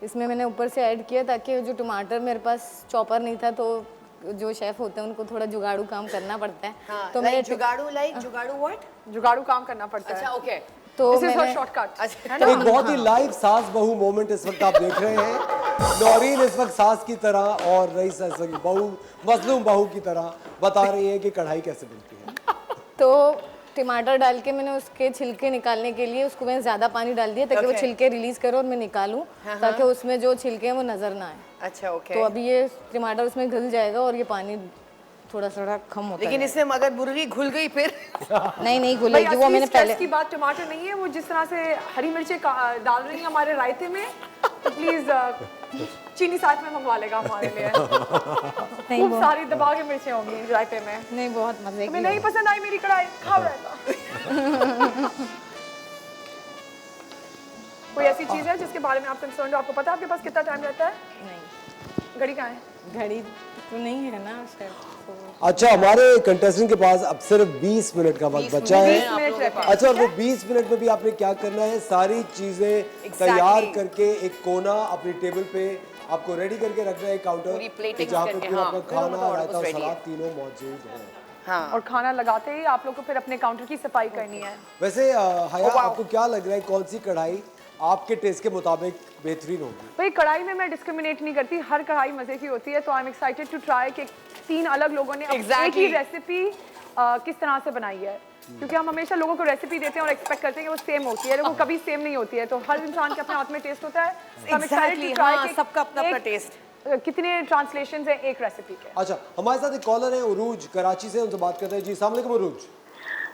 इसमें मैंने ऊपर से ऐड किया ताकि जो टमाटर, मेरे पास चॉपर नहीं था तो जो शेफ होते हैं उनको थोड़ा जुगाड़ू काम करना पड़ता है। हाँ, तो like जुगाड़ू व्हाट? जुगाड़ू काम करना पड़ता है। अच्छा ओके। तो दिस इज मैंने शॉर्टकट। अच्छा एक बहुत ही लाइव सास बहू मोमेंट इस वक्त आप देख रहे हैं। नौरीन इस वक्त सास की तरह और रईसा इस वक्त बहू, मजलूम बहू की तरह बता रही है कि कढ़ाई कैसे बनती है। तो टमाटर डाल के मैंने उसके छिलके निकालने के लिए उसको मैंने ज़्यादा पानी डाल दिया ताकि वो छिलके रिलीज करो और मैं निकालूं, ताकि उसमें जो छिलके हैं वो नज़र ना आए। अच्छा ओके। तो अभी ये टमाटर उसमें घुल जाएगा और ये पानी थोड़ा थोड़ा कम होता है। लेकिन इसमें मगर मुर्गी घुल गई फिर? नहीं भाई घुलेगी, वो मैंने पहले। की बात टमाटर नहीं है, वो जिस तरह से हरी मिर्चें डाल रही हैं हमारे रायते में, तो प्लीज चीनी साथ में मंगवा लेगा हमारे लिए। खूब सारी दबा के मिर्चें होंगी रायते में। नहीं बहुत मजे की। तुम्हें नहीं पसंद आई मेरी कढ़ाई? खाओ रायता। कोई ऐसी चीज है जिसके बारे में आप कंसर्न हो? आपको पता है आपके पास कितना टाइम रहता है? नहीं, घड़ी कहाँ है? घड़ी तो नहीं है ना शेफ। अच्छा, हमारे कंटेस्टेंट के पास अब सिर्फ 20 मिनट का वक्त बचा है। 20 मिनट रहते हैं। अच्छा, और वो 20 मिनट में भी आपने क्या करना है? सारी चीजें तैयार करके एक कोना अपनी टेबल पे आपको रेडी करके रखना है, काउंटर पूरी plating जहाँ पे करके, पूरा हाँ, अपना फिर वो खाना, तो रायता और almost ready सलाद है। तीनों मौजूद है। हाँ। और खाना लगाते ही आप लोग को फिर अपने काउंटर की सफाई करनी है। वैसे हया, आपको क्या लग रहा है कौन सी कढ़ाई आपके टेस्ट के मुताबिक बेहतरीन होगी? भाई कढ़ाई में मैं डिस्क्रिमिनेट नहीं करती, हर कढ़ाई मजे की होती है। तो I am excited to try कि 3 अलग लोगों ने एक ही रेसिपी किस तरह से बनाई है, क्योंकि हम हमेशा लोगों को रेसिपी देते हैं और एक्सपेक्ट करते हैं कि वो सेम होती है, वो कभी सेम नहीं होती है। तो हर इंसान के अपने हाथ में टेस्ट होता है। सबका अपना अपना टेस्ट। कितने ट्रांसलेशंस हैं एक रेसिपी के? अच्छा, हमारे साथ एक कॉलर है उरूज कराची से, उनसे बात करते हैं। जी अस्सलाम वालेकुम उरूज।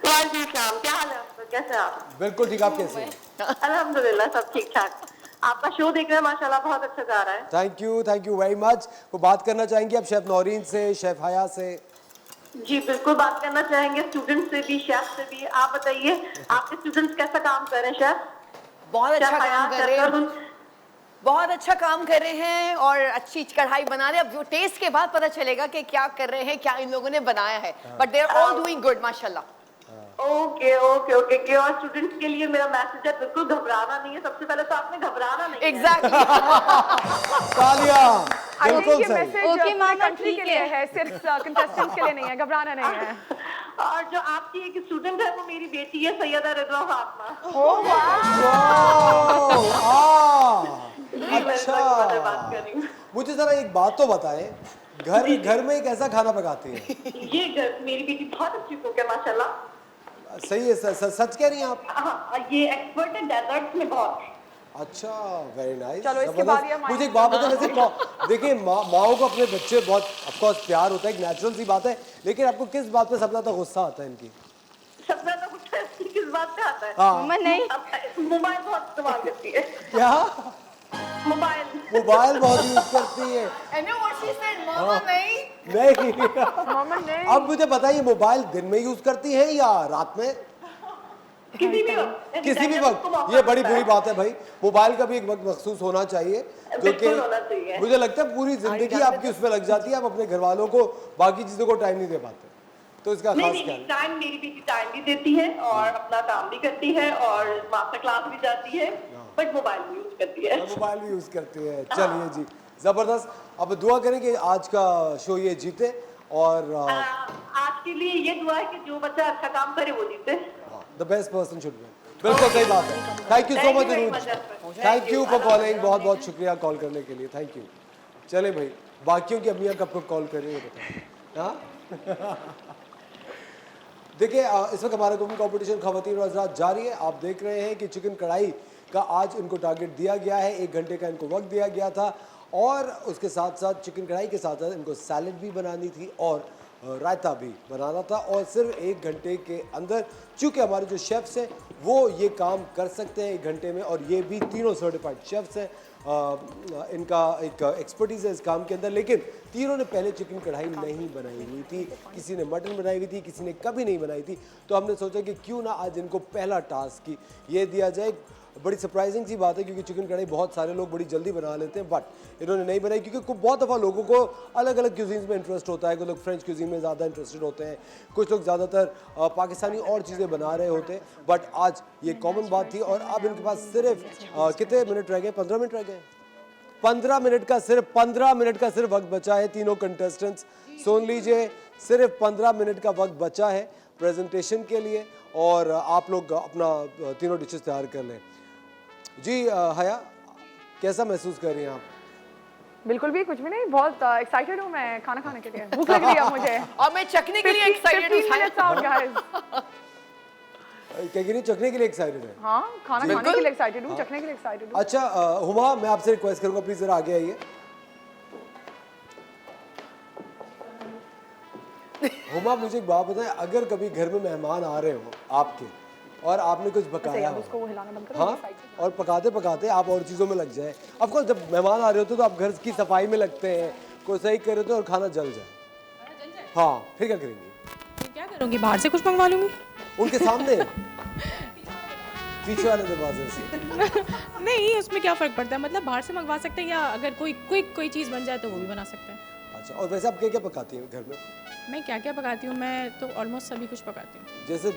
वालेकुम सलाम, क्या हाल है आपका? कैसे आप? बिल्कुल ठीक, आप कैसे हैं? अल्हम्दुलिल्लाह सब ठीक ठाक। आपका शो देख रहे हैं, माशाल्लाह बहुत अच्छा जा रहा है। Thank you very much. वो बात करना चाहेंगे आप शेफ नौरीन से, शेफ हया से? जी बिल्कुल बात करना चाहेंगे, स्टूडेंट से भी, शेफ से भी। आप बताइए आपके स्टूडेंट्स कैसा काम कर रहे हैं? शेफ बहुत अच्छा काम कर रहे हैं, बहुत अच्छा काम कर रहे हैं और अच्छी कढ़ाई बना रहे हैं। अब जो टेस्ट के बाद पता चलेगा कि क्या कर रहे हैं, क्या इन लोगों ने बनाया है। But they are all doing good माशाल्लाह। ओके ओके ओके के और स्टूडेंट्स के लिए मेरा मैसेज है, बिल्कुल घबराना नहीं है। सबसे पहले तो आपने घबराना नहीं है। एग्जैक्टली। तालियां, आई थिंक बिल्कुल ये सही। मैसेज पूरी कंट्री के लिए है, सिर्फ कंटेस्टेंट्स के लिए नहीं है। घबराना नहीं है। और जो आपकी एक स्टूडेंट है वो मेरी बेटी है, सैयदा रिजवा फातिमा। अच्छा, मुझे जरा एक बात तो बताएं, घर में एक ऐसा खाना पकाती है? ये मेरी बेटी बहुत अच्छी कुक है माशाल्लाह। सही है, सच कह रही हैं आप? हाँ, ये एक्सपर्ट है डेजर्ट्स में बहुत। अच्छा, वेरी नाइस। चलो इसके बाद ये मुझे एक बात बताओ, वैसे देखिए माओ को अपने बच्चे बहुत ऑफ कोर्स प्यार होता है, एक नेचुरल सी बात है, लेकिन आपको किस बात पे सबसे ज्यादा गुस्सा आता है इनकी? सबसे ज्यादा गुस्सा किस बात पे आता है? हाँ। नहीं, मोबाइल बहुत इस्तेमाल करती है। क्या? मोबाइल बहुत यूज करती है। I know what she said, मामा नहीं। अब मुझे बताइए, मोबाइल दिन में यूज करती है या रात में? किसी भी वक्त। ये बड़ी बुरी बात है भाई। मोबाइल का भी एक वक्त मखसूस होना चाहिए, जो कि मुझे लगता है पूरी जिंदगी आपकी उसमें लग जाती है, आप अपने घर वालों को बाकी चीजों को टाइम नहीं दे पाते। तो इसका नहीं खास नहीं ख्याल। टाइम, मेरी बेटी टाइम भी देती है और अपना काम भी करती है और मास्टर क्लास भी जाती है, बट मोबाइल भी यूज करती है। मोबाइल भी यूज करती है। चलिए जी, जबरदस्त। अब दुआ करें कि आज का शो ये जीते और आज के लिए ये दुआ है कि जो बच्चा अच्छा काम करे वो जीते। The best person should win. बिल्कुल सही बात है। Thank you so much Arooj, thank you for calling. बहुत बहुत शुक्रिया कॉल करने के लिए, थैंक यू। चले भाई, बाकियों की अम्मियाँ कब कब कॉल करेंगे बताओ। हाँ देखिए, इस वक्त हमारा कुकिंग कंपटीशन खवातीन और हज़रात जारी है। आप देख रहे हैं कि चिकन कढ़ाई का आज इनको टारगेट दिया गया है, 1 घंटे का इनको वक्त दिया गया था और उसके साथ साथ चिकन कढ़ाई के साथ साथ इनको सैलड भी बनानी थी और रायता भी बनाना था और सिर्फ 1 घंटे के अंदर, चूँकि हमारे जो शेफ्स हैं वो ये काम कर सकते हैं 1 घंटे में और ये भी तीनों सर्टिफाइड शेफ्स हैं। इनका एक एक्सपर्टीज़ है इस काम के अंदर, लेकिन तीनों ने पहले चिकन कढ़ाई नहीं बनाई हुई थी। किसी ने मटन बनाई हुई थी, किसी ने कभी नहीं बनाई थी। तो हमने सोचा कि क्यों ना आज इनको पहला टास्क ये दिया जाए। बड़ी सरप्राइजिंग सी बात है क्योंकि चिकन कढ़ाई बहुत सारे लोग बड़ी जल्दी बना लेते हैं, बट इन्होंने नहीं बनाई क्योंकि बहुत दफ़ा लोगों को अलग अलग क्यूजीन्स में इंटरेस्ट होता है। कुछ लोग फ्रेंच क्यूजीन में ज़्यादा इंटरेस्टेड होते हैं, कुछ लोग ज़्यादातर पाकिस्तानी और चीज़ें बना रहे होते हैं, बट आज ये कॉमन बात थी। और अब इनके पास सिर्फ कितने मिनट रह गए? 15 मिनट रह गए। 15 मिनट का सिर्फ वक्त बचा है। तीनों कंटेस्टेंट्स सुन लीजिए, सिर्फ 15 मिनट का वक्त बचा है प्रेजेंटेशन के लिए और आप लोग अपना तीनों डिशेस तैयार कर लें। जी हया, कैसा महसूस कर रही हैं आप? बिल्कुल भी कुछ भी नहीं, बहुत एक्साइटेड हूँ मैं खाना खाने के लिए। भूख लग रही है मुझे और मैं चखने के लिए एक्साइटेड हूँ। 15 minutes out, guys। क्या गिरी चखने के लिए एक्साइटेड है? हाँ, खाना खाने के लिए एक्साइटेड हूँ, चखने के लिए एक्साइटेड हूँ। अच्छा हुमा, मैं आपसे रिक्वेस्ट करूंगा प्लीज जरा आगे आइए। हुमा, मुझे एक बात बताएं, अगर कभी घर में मेहमान आ रहे हो आपके और आपने कुछ पकाया हो, उसको हिलाना बंद करो। हाँ, और पकाते पकाते आप और चीज़ों में लग जाए। ऑफ कोर्स जब मेहमान आ रहे होते तो आप घर की सफाई में लगते हैं, कोई सही कर रहे होते और खाना जल जाए, हाँ, फिर क्या करेंगे? क्या करूँगी, बाहर से कुछ मंगवा लूँगी। उनके सामने पीछे वाले दरवाजे से? नहीं, उसमें क्या फ़र्क पड़ता है, मतलब बाहर से मंगवा सकते हैं या अगर कोई क्विक कोई चीज़ बन जाए तो वो भी बना सकते हैं। अच्छा, और वैसे आप क्या क्या पकाती हैं घर में? मैं क्या क्या पकाती हूँ, मैं तो ऑलमोस्ट सभी कुछ पकाती हूँ। जैसे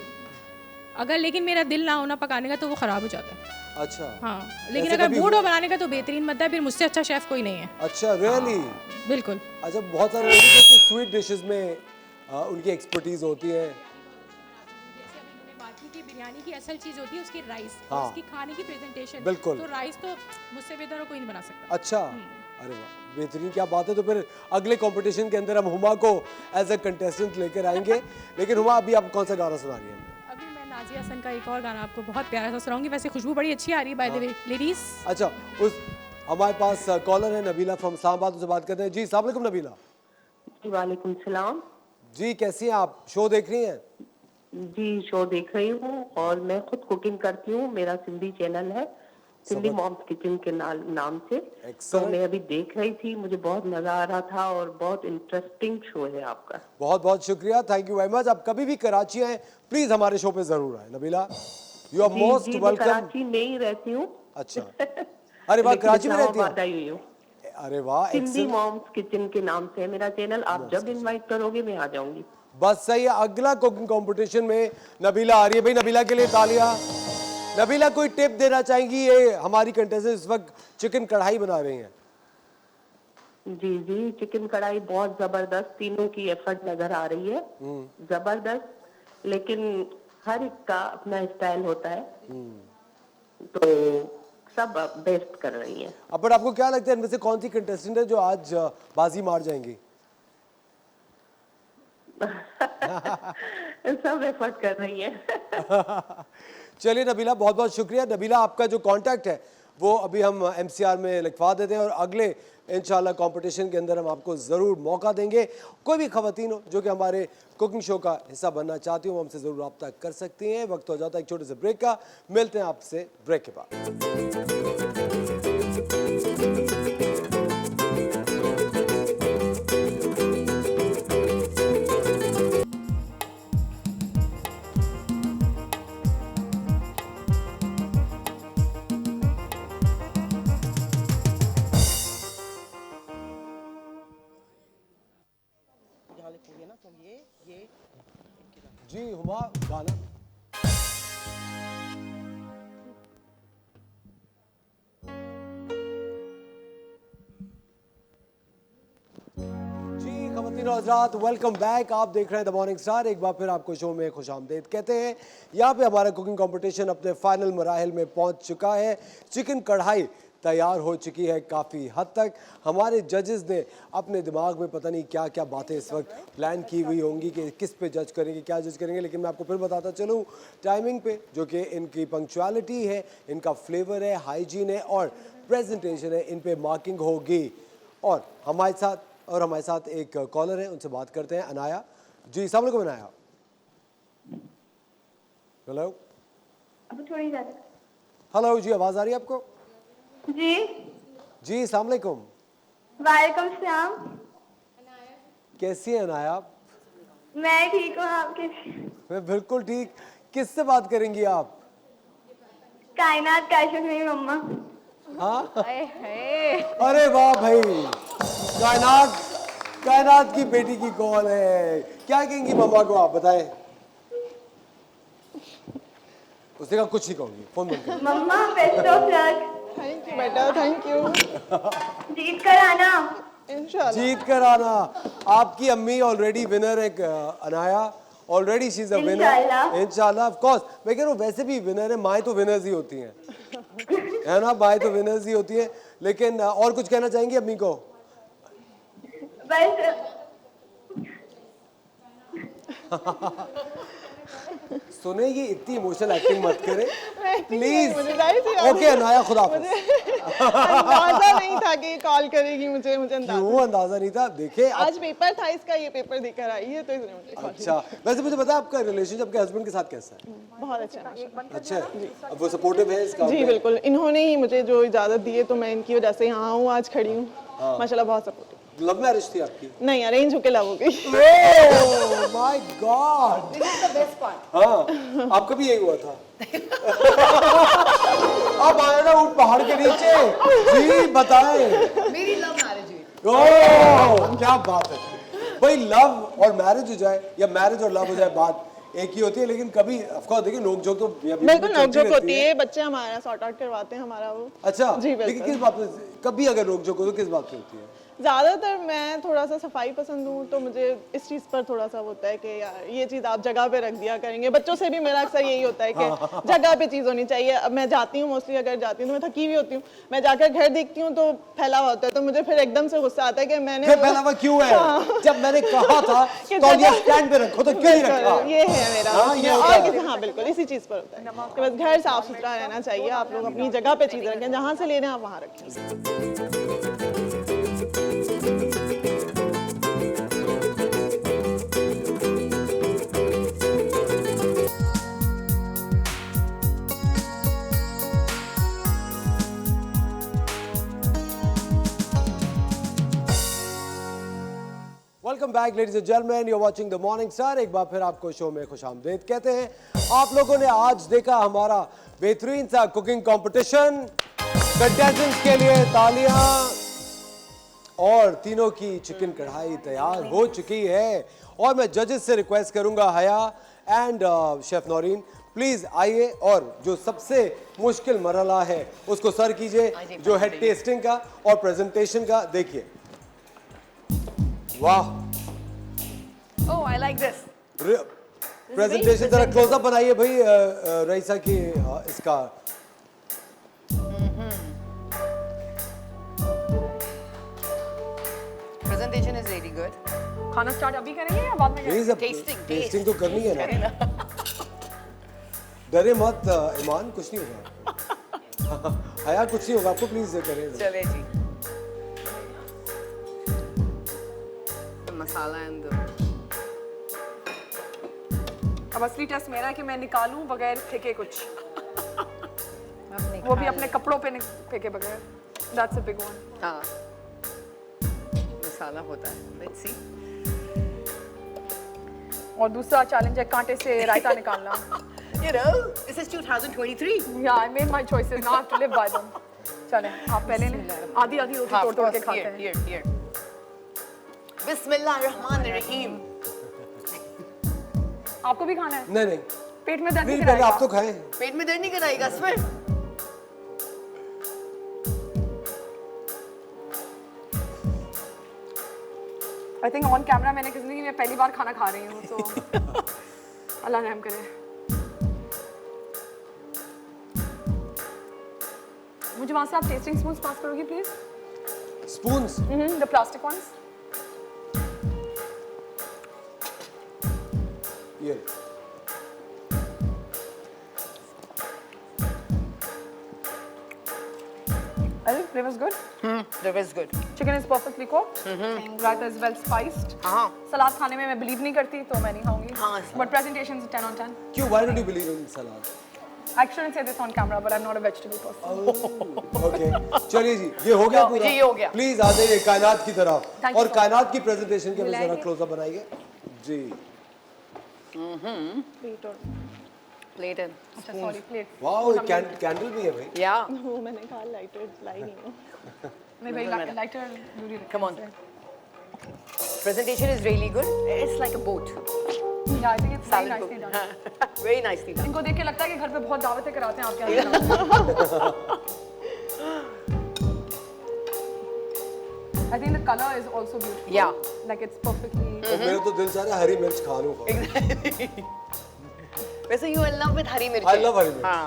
अगर लेकिन मेरा दिल ना होना पकाने का तो वो ख़राब हो जाता है। अच्छा, हाँ, लेकिन ऐसे अगर कभी मूड हो बनाने का तो बेहतरीन बनता है, फिर मुझसे अच्छा शेफ़ कोई नहीं है। अच्छा, रियली? बिल्कुल। अच्छा, बहुत सारे लोग हैं कि स्वीट डिशेस में उनकी एक्सपर्टीज होती है। बिरयानी की असल चीज़ होती है उसकी राइस, हाँ। उसकी खाने की प्रेजेंटेशन। बिल्कुल। तो राइस तो मुझसे बेहतर कोई नहीं बना सकता। अच्छा, अरे वाह, बेहतरीन, क्या बात है। तो फिर अगले कंपटीशन के अंदर हम हुमा को एज अ कंटेस्टेंट लेकर आएंगे। लेकिन हुमा, अभी आप कौन सा गाना सुना रही हैं? अभी मैं नाज़िया हसन का एक और गाना आपको बहुत प्यारा सा सुनाऊंगी। वैसे खुशबू बड़ी अच्छी आ रही है बाय द वे लेडीज। अच्छा, उस हमारे पास कॉलर है नबीला फ्रॉम इस्लामाबाद, उनसे बात करते हैं। जी अस्सलाम वालेकुम नबीला। वालेकुम सलाम जी, कैसी हैं आप? शो देख रही हैं? जी, शो देख रही हूँ और मैं खुद कुकिंग करती हूँ। मेरा सिंधी चैनल है, सिंधी मॉम्स किचन के नाम से। तो Excellent. मैं अभी देख रही थी, मुझे बहुत मजा आ रहा था और बहुत इंटरेस्टिंग शो है आपका। बहुत बहुत शुक्रिया, थैंक यू वेरी मच। आप कभी भी कराची आए प्लीज हमारे शो पे जरूर आए नबीला, यू आर मोस्ट मैं वेलकम। कराची में ही रहती हूँ। अच्छा, अरे वाह, कराची में रहती इस्लामाबाद हैं? आई हुई हूँ। अरे वाह, सिंधी excellent. मॉम्स किचन के नाम से है मेरा चैनल। आप जब इनवाइट करोगे मैं आ जाऊंगी। बस सही है। अगला कुकिंग कंपटीशन में नबीला आ रही है। भाई नबीला के लिए तालियां। नबीला, कोई टिप देना चाहेंगी? ये हमारी कंटेस्टेंट इस वक्त चिकन कढ़ाई बना रही हैं। जी जी, चिकन कढ़ाई बहुत जबरदस्त, तीनों की एफर्ट नजर आ रही है, जबरदस्त। लेकिन हर एक का अपना स्टाइल होता है, तो सब बेस्ट कर रही हैं। अब बट आपको क्या लगता है इनमें से कौन सी कंटेस्टेंट है जो आज बाजी मार जाएंगी? सब एफर्ट कर रही है। चलिए नबीला, बहुत बहुत शुक्रिया। नबीला, आपका जो कांटेक्ट है वो अभी हम एमसीआर में लिखवा देते हैं और अगले इंशाल्लाह कंपटीशन के अंदर हम आपको ज़रूर मौका देंगे। कोई भी खवातीन हो जो कि हमारे कुकिंग शो का हिस्सा बनना चाहती हो, वो हमसे ज़रूर रब्ता कर सकती हैं। वक्त हो जाता है एक छोटे से ब्रेक का, मिलते हैं आपसे ब्रेक के बाद। जी हुमा, गाना। जी ख़वातीन और हज़रात, वेलकम बैक। आप देख रहे हैं द मॉर्निंग स्टार। एक बार फिर आपको शो में खुशामदीद कहते हैं। यहाँ पे हमारा कुकिंग कंपटीशन अपने फाइनल मराहिल में पहुँच चुका है। चिकन कढ़ाई तैयार हो चुकी है काफ़ी हद तक। हमारे जजेस ने अपने दिमाग में पता नहीं क्या क्या बातें इस वक्त प्लान की हुई होंगी कि किस पे जज करेंगे, क्या जज करेंगे, लेकिन मैं आपको फिर बताता चलूँ टाइमिंग पे, जो कि इनकी पंक्चुअलिटी है, इनका फ्लेवर है, हाइजीन है और प्रेजेंटेशन है, इन पे मार्किंग होगी। और हमारे साथ एक कॉलर है, उनसे बात करते हैं। अनाया जी, अस्सलाम वालेकुम अनाया। हेलो अब थोड़ी ज़्यादा। हेलो जी, आवाज़ आ रही है आपको? जी जी अस्सलाम वालेकुम। वालेकुम सलाम। कैसी हैं अनाया आप? मैं ठीक हूँ, आप कैसे? मैं बिल्कुल ठीक। किससे बात करेंगी आप? कायनात काशिफ मेरी मम्मा। हाँ, अरे वाह भाई, कायनात की बेटी की कॉल है। क्या कहेंगी मम्मा को, आप बताएं। उसने कहा कुछ नहीं कहूंगी, फोन बंद कर। मम्मा best of luck. Thank you बेटा, थैंक यू। जीत कर आना। इंशाल्लाह जीत कर आना। आपकी अम्मी ऑलरेडी विनर है Anaya, already she is a winner इंशाल्लाह। ऑफ कोर्स मैं कह रहा हूँ, वैसे भी विनर है, माएँ तो विनर्स ही होती हैं, है ना, माएँ तो विनर्स ही होती है। लेकिन और कुछ कहना चाहेंगी अम्मी को? बस सुने, ये इतनी इमोशनल एक्टिंग मत करे प्लीज। मुझे जाहिर सी बात ओके अनाया, खुदा हाफिज़। अंदाजा नहीं था कि कॉल करेगी मुझे अंदाजा। क्यों अंदाजा नहीं था? देखे आज पेपर था इसका, ये पेपर देकर आई है तो इसलिए मुझे call अच्छा, वैसे मुझे बता आपका रिलेशनशिप आपके हस्बैंड के साथ कैसा है? किया। बहुत अच्छा माशाल्लाह। अच्छा है? अब वो सपोर्टिव है इसका? जी बिल्कुल, इन्होंने ही मुझे जो इजाजत दी है तो मैं इनकी वजह से यहाँ हूँ, आज खड़ी हूँ। माशाल्लाह बहुत सपोर्टिव। लव मैरिज थी आपकी? नहीं, अरेंज होके लव हो गई। Oh my God, this is the best part. हाँ, आपका भी यही हुआ था? आप आए ना ऊँट पहाड़ के नीचे। जी बताएं। मेरी लव मैरिज हुई। ओह क्या बात है भाई। लव और मैरिज हो जाए या मैरिज और लव हो जाए, बात एक ही होती है। लेकिन कभी ऑफ कोर्स देखिए, नोक झोंक तो बिल्कुल नोक झोंक होती है, बच्चे हमारा सॉर्ट आउट करवाते हैं हमारा वो। अच्छा जी लेकिन बिल्कुल। किस बात पे कभी अगर नोक झोंक हो तो किस बात पे होती है? ज़्यादातर मैं थोड़ा सा सफाई पसंद हूँ, तो मुझे इस चीज़ पर थोड़ा सा होता है कि यार ये चीज़ आप जगह पे रख दिया करेंगे। बच्चों से भी मेरा अक्सर यही होता है कि जगह पे चीज़ होनी चाहिए। अब मैं जाती हूँ, मोस्टली अगर जाती हूँ तो मैं थकी हुई होती हूँ, मैं जाकर घर देखती हूँ तो फैला हुआ होता है, तो मुझे फिर एकदम से गुस्सा आता है कि मैंने फैला हुआ क्यों है? जब मैंने कहा था तौलिया स्टैंड पे रखो तो क्यों नहीं रखा? ये है मेरा। हाँ, ये होता और है। किसी, हाँ बिल्कुल इसी चीज़ पर होता है कि बस घर साफ सुथरा रहना चाहिए। आप लोग अपनी जगह पे चीज़ रखें, जहाँ से ले रहे हैं आप वहाँ रखें। Welcome back ladies and gentleman, you are watching the Morning Star. एक बार फिर आपको शो में खुशामदीद कहते हैं। आप लोगों ने आज देखा हमारा बेहतरीन सा कुकिंग कंपटीशन। कंटेस्टेंट्स के लिए तालियां। और तीनों की चिकन कढ़ाई तैयार हो चुकी है। और मैं जजेस से रिक्वेस्ट करूंगा, हया एंड शेफ नौरीन, प्लीज आइए और जो सबसे मुश्किल मरहला है उसको सर कीजिए, जो है टेस्टिंग का और प्रेजेंटेशन का। देखिए वाह, Oh, I like this. Presentation जरा क्लोजअप बनाइए भाई रईसा की इसका। Presentation is really good. खाना स्टार्ट अभी करेंगे या बाद में करेंगे? प्लीज अब टेस्टिंग तो करनी है ना। डरे मत ईमान, कुछ नहीं होगा। हया कुछ नहीं होगा आपको, प्लीज करें। चले जी। मसाला एंड अब असली टेस्ट मेरा है कि मैं निकालूं बगैर फेंके कुछ, वो भी अपने कपड़ों पे फेंके बगैर। That's a big one. हाँ, मसाला होता है। Let's see. और दूसरा चैलेंज है कांटे से रायता निकालना। You know, this is 2023. Yeah, I made my choices. Now I have to live by them. चलें, आप पहले लें। आधी आधी रोटी तोड़ के खाते हैं। Bismillahirrahmanirrahim. आपको भी खाना है? नहीं नहीं पेट में दर्द प्लीज नहीं पहले कराएगा? आप तो खाएं। पेट में दर्द नहीं कराएगा स्वर? आई थिंक ऑन कैमरा मैंने किसी ने मैं पहली बार खाना खा रही हूँ, तो अल्लाह रहम करे। मुझे वहाँ से आप टेस्टिंग स्पून्स पास करोगी please? Spoons the plastic ones. ये I think flavor is good. That was good. Chicken is perfectly cooked. Raita is well spiced. हाँ सलाद खाने में मैं बिलीव नहीं करती, तो मैं नहीं खाऊंगी. हाँ, But presentation is 10 on 10. क्यों? Why don't you believe in salad? I shouldn't say this on camera, but I'm not a vegetable person. Okay चलिए जी, ये हो गया पूरा? जी, ये हो गया। प्लीज आ जाइए कायनात की तरफ Thank you और so कायनात की प्रेजेंटेशन के लिए जरा मिलाएंगे? क्लोजअप बनाइए जी। Plate और प्लेट है अच्छा सॉरी प्लेट. वाओ कैंडल भी है भाई। या वो मैंने कहा लाइटर लाई नहीं हूँ। नहीं भाई लाइटर जरूरी है. Come on. presentation is really good. It's like a boat. Yeah, I think it's very nicely done. Very nicely done. इनको देख के लगता है कि घर पे बहुत दावतें कराते हैं आपके यहाँ. I think the color is also beautiful. Yeah. Like it's perfectly. और मेरा तो दिल चाह रहा है हरी मिर्च खा लूं। वैसे you in love with हरी मिर्च? I love हरी मिर्च। हाँ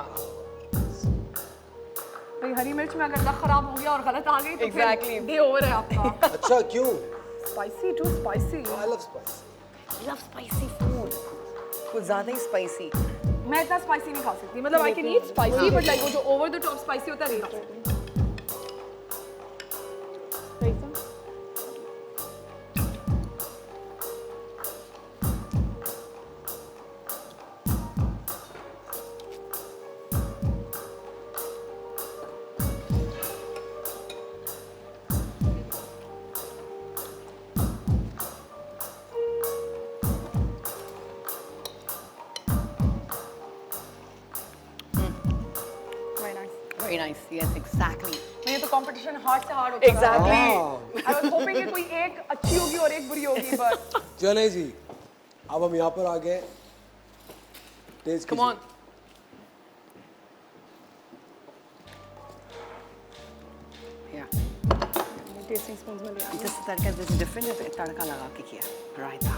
भाई हरी मिर्च में अगर लग खराब हो गया और गलत आ गई तो Exactly. फिर डे ओवर है आपका. अच्छा क्यों? Spicy too spicy. I love spice. I love spicy food. कुछ ज़्यादा ही spicy. मैं इतना स्पाइसी नहीं खा सकती. मतलब I can eat spicy but like वो जो over the top spicy होता है नहीं खा सकती. Very nice. Very nice. Yes, exactly. नहीं तो कंपटीशन हार्ड से हार्ड होता है. Exactly. I was hoping कि कोई एक अच्छी होगी और एक बुरी होगी but चले जी, अब हम यहाँ पर आ गए। Taste Come on. Yeah. Tasting spoons में लिया. This tadka this is different. है तड़का लगा के किया. रायता.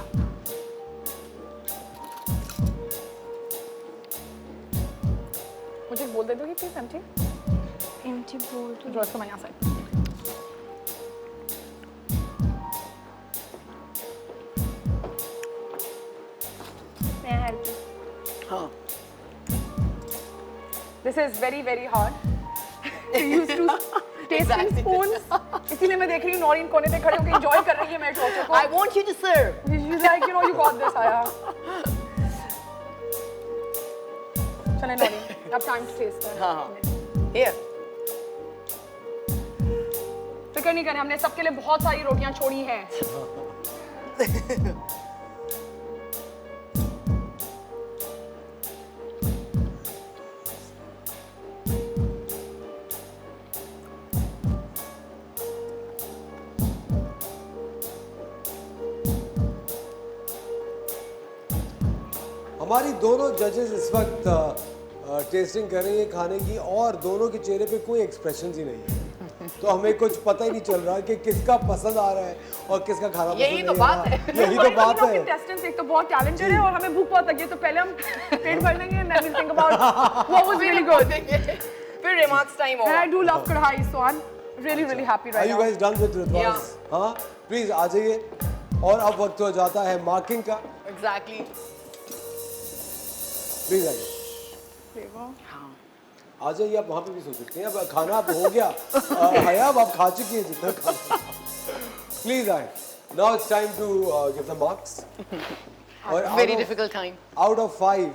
मुझे बोल दे दोगी प्लीज एम्प्टी? एम्प्टी बोल तो जॉर्ज को मैं यहाँ से. मैं हेल्प. हाँ. This is very very hard. to use to tasting spoons. इसीलिए मैं देख रही हूँ नौरीन कोने पे खड़े होकर enjoy कर रही है मेरे torture को. I want you to serve. She's like, you know, you got this, आया. चले नौरीन, अब time to taste है. हाँ हाँ. Here. फिक्र नहीं करें, हमने सबके लिए बहुत सारी रोटियां छोड़ी हैं. हमारी दोनों जजेस इस वक्त टेस्टिंग कर रही हैं खाने की और दोनों के चेहरे पे कोई एक्सप्रेशन ही नहीं है। तो हमें कुछ पता ही नहीं चल रहा कि किसका पसंद आ रहा है और किसका खाना पसंद यही तो नहीं आ बात रहा। है। यही तो बात है। Contestants एक तो बहुत talented है और हमें भूख बहुत लगी है, तो पहले हम पेट भर लेंगे and then we'll think about what was really good. फिर remarks time And I होगा. do love कढ़ाई, so I'm really really happy Are right you now. guys done with rituals? हाँ, प्लीज आ जाइए और अब वक्त हो जाता है मार्किंग का। Exactly. प्लीज आइए। आ जाइए, आप वहाँ पे भी सो सकते हैं। अब खाना अब हो गया, हया अब आप खा चुकी हैं जितना खाना। प्लीज आए। Now it's time to give the marks. और Very difficult time. Out of 5.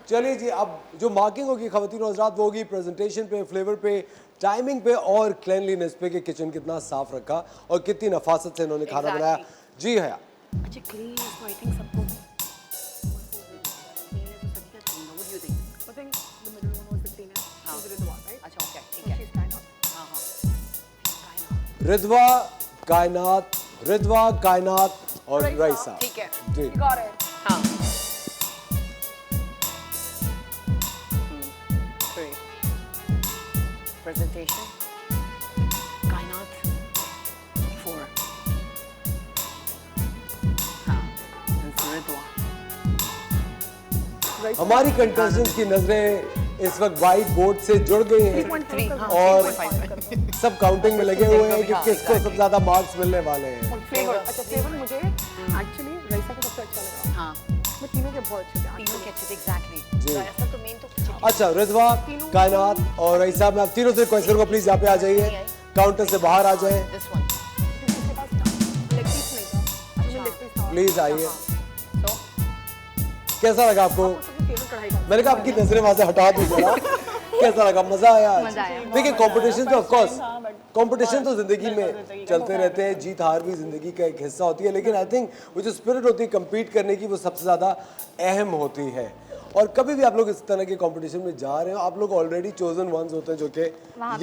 चलिए जी, अब जो मार्किंग होगी ख़वातीन और हज़रात वो होगी प्रेजेंटेशन पे, फ्लेवर पे, टाइमिंग पे और क्लीनलीनेस पे कि किचन कितना साफ रखा और कितनी नफासत से इन्होंने खाना Exactly. बनाया। जी हया। अच्छा clean तो I think सबको. What do you think? I think the middle one was 15 है. हाँ. She's Ridwa, right? अच्छा okay ठीक So है. she's kind of. हाँ हाँ. रिद्वा, कायनात और रईसा। रईसा। ठीक है. जी। You got it. हाँ. presentation. Kainat 4. हाँ, and Surya 2. हमारी कंटेस्टेंट्स की नजरें इस वक्त व्हाइट बोर्ड से जुड़ गई हैं और सब काउंटिंग में लगे हुए हैं कि किसको सबसे ज्यादा मार्क्स मिलने वाले हैं। फ्लेवर, अच्छा फ्लेवर मुझे एक्चुअली रईसा का सबसे अच्छा लगा। हाँ, मैं तीनों के बहुत अच्छे थे। तीनों के अच्छे थे एग्जैक्टली। जी। रईसा तो मेन तो अच्छा रिजवा, कायनात और रईसा, मैं आप तीनों से रिक्वेस्ट करूंगा प्लीज यहाँ पे आ जाइए, काउंटर से बाहर आ जाए, दिस वन। उसके पास लेग पीस नहीं था। अच्छा लेग पीस था। प्लीज आइए। तो कैसा लगा आपको? फेवरेट कढ़ाई का। मैंने कहा आपकी नजरें वहां से हटा दी जरा। कैसा लगा? मजा आया आज? देखिए कंपटीशन तो ऑफ कोर्स कंपटीशन तो जिंदगी में चलते रहते हैं, जीत हार भी जिंदगी का एक हिस्सा होती है, लेकिन आई थिंक वो जो स्पिरिट होती है compete करने की वो सबसे ज़्यादा अहम होती है। और कभी भी आप लोग इस तरह के कंपटीशन में जा रहे हो, आप लोग ऑलरेडी चोजन वंस होते हैं जो कि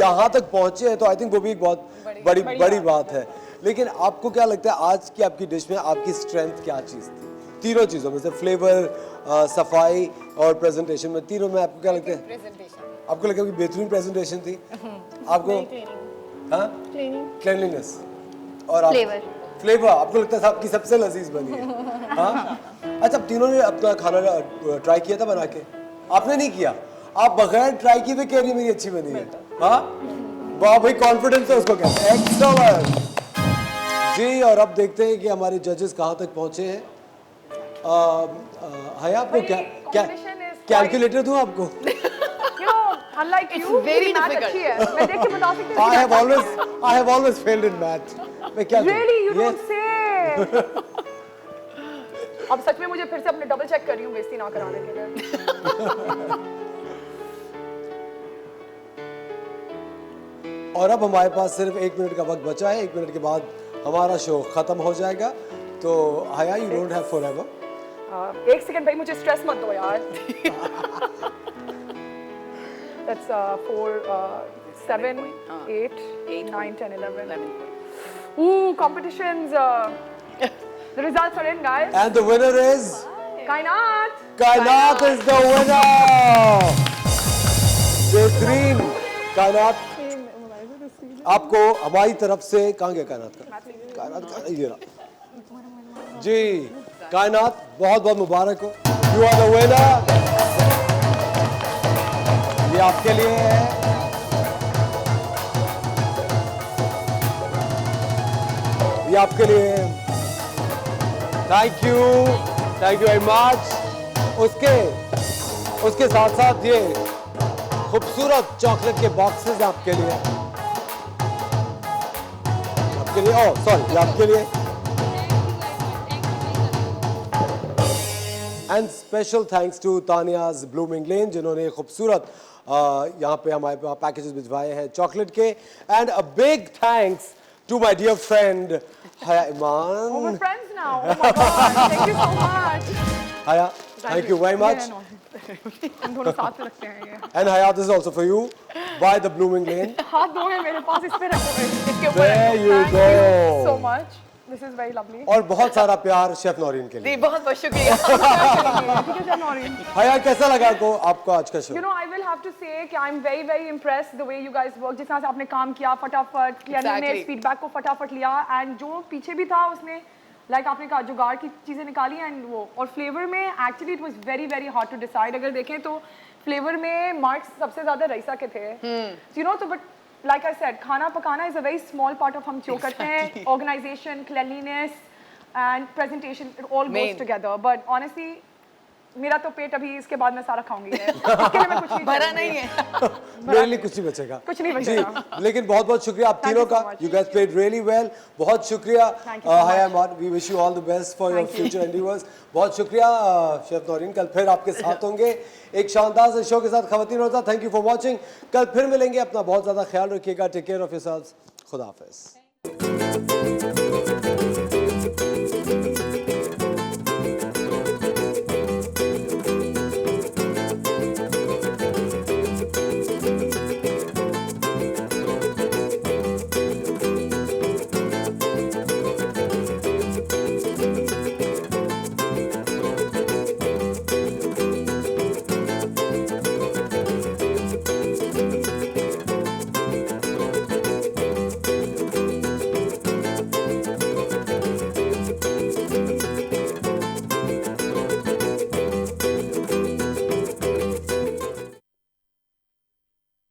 यहाँ तक पहुँचे हैं, तो आई थिंक वो भी एक बहुत बड़ी बात है। लेकिन आपको क्या लगता है आज की आपकी डिश में आपकी स्ट्रेंथ क्या चीज़ थी? तीनों चीज़ों में से फ्लेवर, सफाई और प्रेजेंटेशन में, तीनों में आपको क्या लगता है? आपको लगता है कि बेहतरीन प्रेजेंटेशन थी आपको? हाँ, क्लीनलीनेस और फ्लेवर आपको लगता है आपकी सबसे लजीज बनी है? हाँ, अच्छा अब तीनों ने अपना खाना ट्राई किया था बना के? आपने नहीं किया, आप बगैर ट्राई किए हुए कह रही है मेरी अच्छी बनी है? हाँ, वाह भाई, कॉन्फिडेंस है उसको कहते हैं, एक्सीलेंट जी। और अब देखते हैं कि हमारे जजेस कहाँ तक पहुंचे हैं। है आपको क्या कैलकुलेटर दूं आपको? You know, unlike you, मेरी मैथ अच्छी है। मैं देख के बता सकती हूँ। I have always failed in math. मैं क्या करूं? Really, you don't say. अब सच में मुझे फिर से अपने डबल चेक कर रही हूँ बेइज्जती ना कराने के लिए। और अब हमारे पास सिर्फ 1 मिनट का वक्त बचा है। 1 मिनट के बाद हमारा शो खत्म हो जाएगा। तो हया, you don't have forever. एक सेकंड भाई, मुझे स्ट्रेस मत दो यार। That's 4, 7, 8, 9, 10, 11. Ooh, competitions. The results are in, guys. And the winner is Kainat. Kainat is the winner. बेहतरीन कायनात, आपको हमारी तरफ से, कहाँ गया कायनात का? कायनात का ये रहा जी। कायनात बहुत बहुत मुबारक हो, यू आर द विनर। ये आपके लिए है। ये आपके लिए है। Thank you very much. उसके साथ साथ ये खूबसूरत चॉकलेट के बॉक्सेस आपके लिए, ओह सॉरी, आपके लिए। And special thanks to Tania's Blooming Lane, जिन्होंने खूबसूरत यहाँ पे हमारे पास पैकेजेस भिजवाए हैं चॉकलेट के। And a big thanks to my dear friend Haya Iman. We're friends now. Oh my God, thank you so much. हया, thank you very much. हम दोनों साथ में रखते हैं ये। And Haya, this is also for you by the Blooming Lane. हाथ दो है मेरे पास, इस पे रखो, इसके ऊपर There रखो। you Thank go. you so much. This is very lovely. और बहुत सारा प्यार शेफ नौरीन के लिए। बहुत बहुत शुक्रिया। ठीक है, नौरीन। हया, कैसा लगा आपको आज का show? You know, I will have to say कि I'm very very impressed the way you guys work. जिस तरह से आपने काम किया फटाफट, क्लियरली ने फीडबैक को फटाफट लिया, एंड जो पीछे भी था उसने लाइक आपने कहा जुगाड़ की चीज़ें निकाली एंड वो, और फ्लेवर में actually it was very very hard to decide. अगर देखें तो फ्लेवर में मार्क्स सबसे ज़्यादा रईसा के थे, यू नो। तो बट लाइक आई सेड, खाना पकाना is a very small part of हम जो करते हैं, organisation, cleanliness and presentation, it all goes together. But honestly मेरा तो पेट अभी इसके बाद मैं सारा खाऊंगी इसके लिए मैं कुछ नहीं भरा नहीं है। मेरे लिए कुछ नहीं बचेगा, कुछ नहीं बचेगा जी। लेकिन बहुत बहुत शुक्रिया आप तीनों का, you guys played really well. बहुत शुक्रिया Haya Iman, we wish you all the best for your future endeavours. बहुत शुक्रिया शेफ नौरीन, कल फिर आपके साथ होंगे एक शानदार से शो के साथ। खवातीन और हज़रात, थैंक यू फॉर वॉचिंग। कल फिर मिलेंगे, अपना बहुत ज़्यादा ख्याल रखिएगा। Take care of yourselves. खुदा हाफिज़।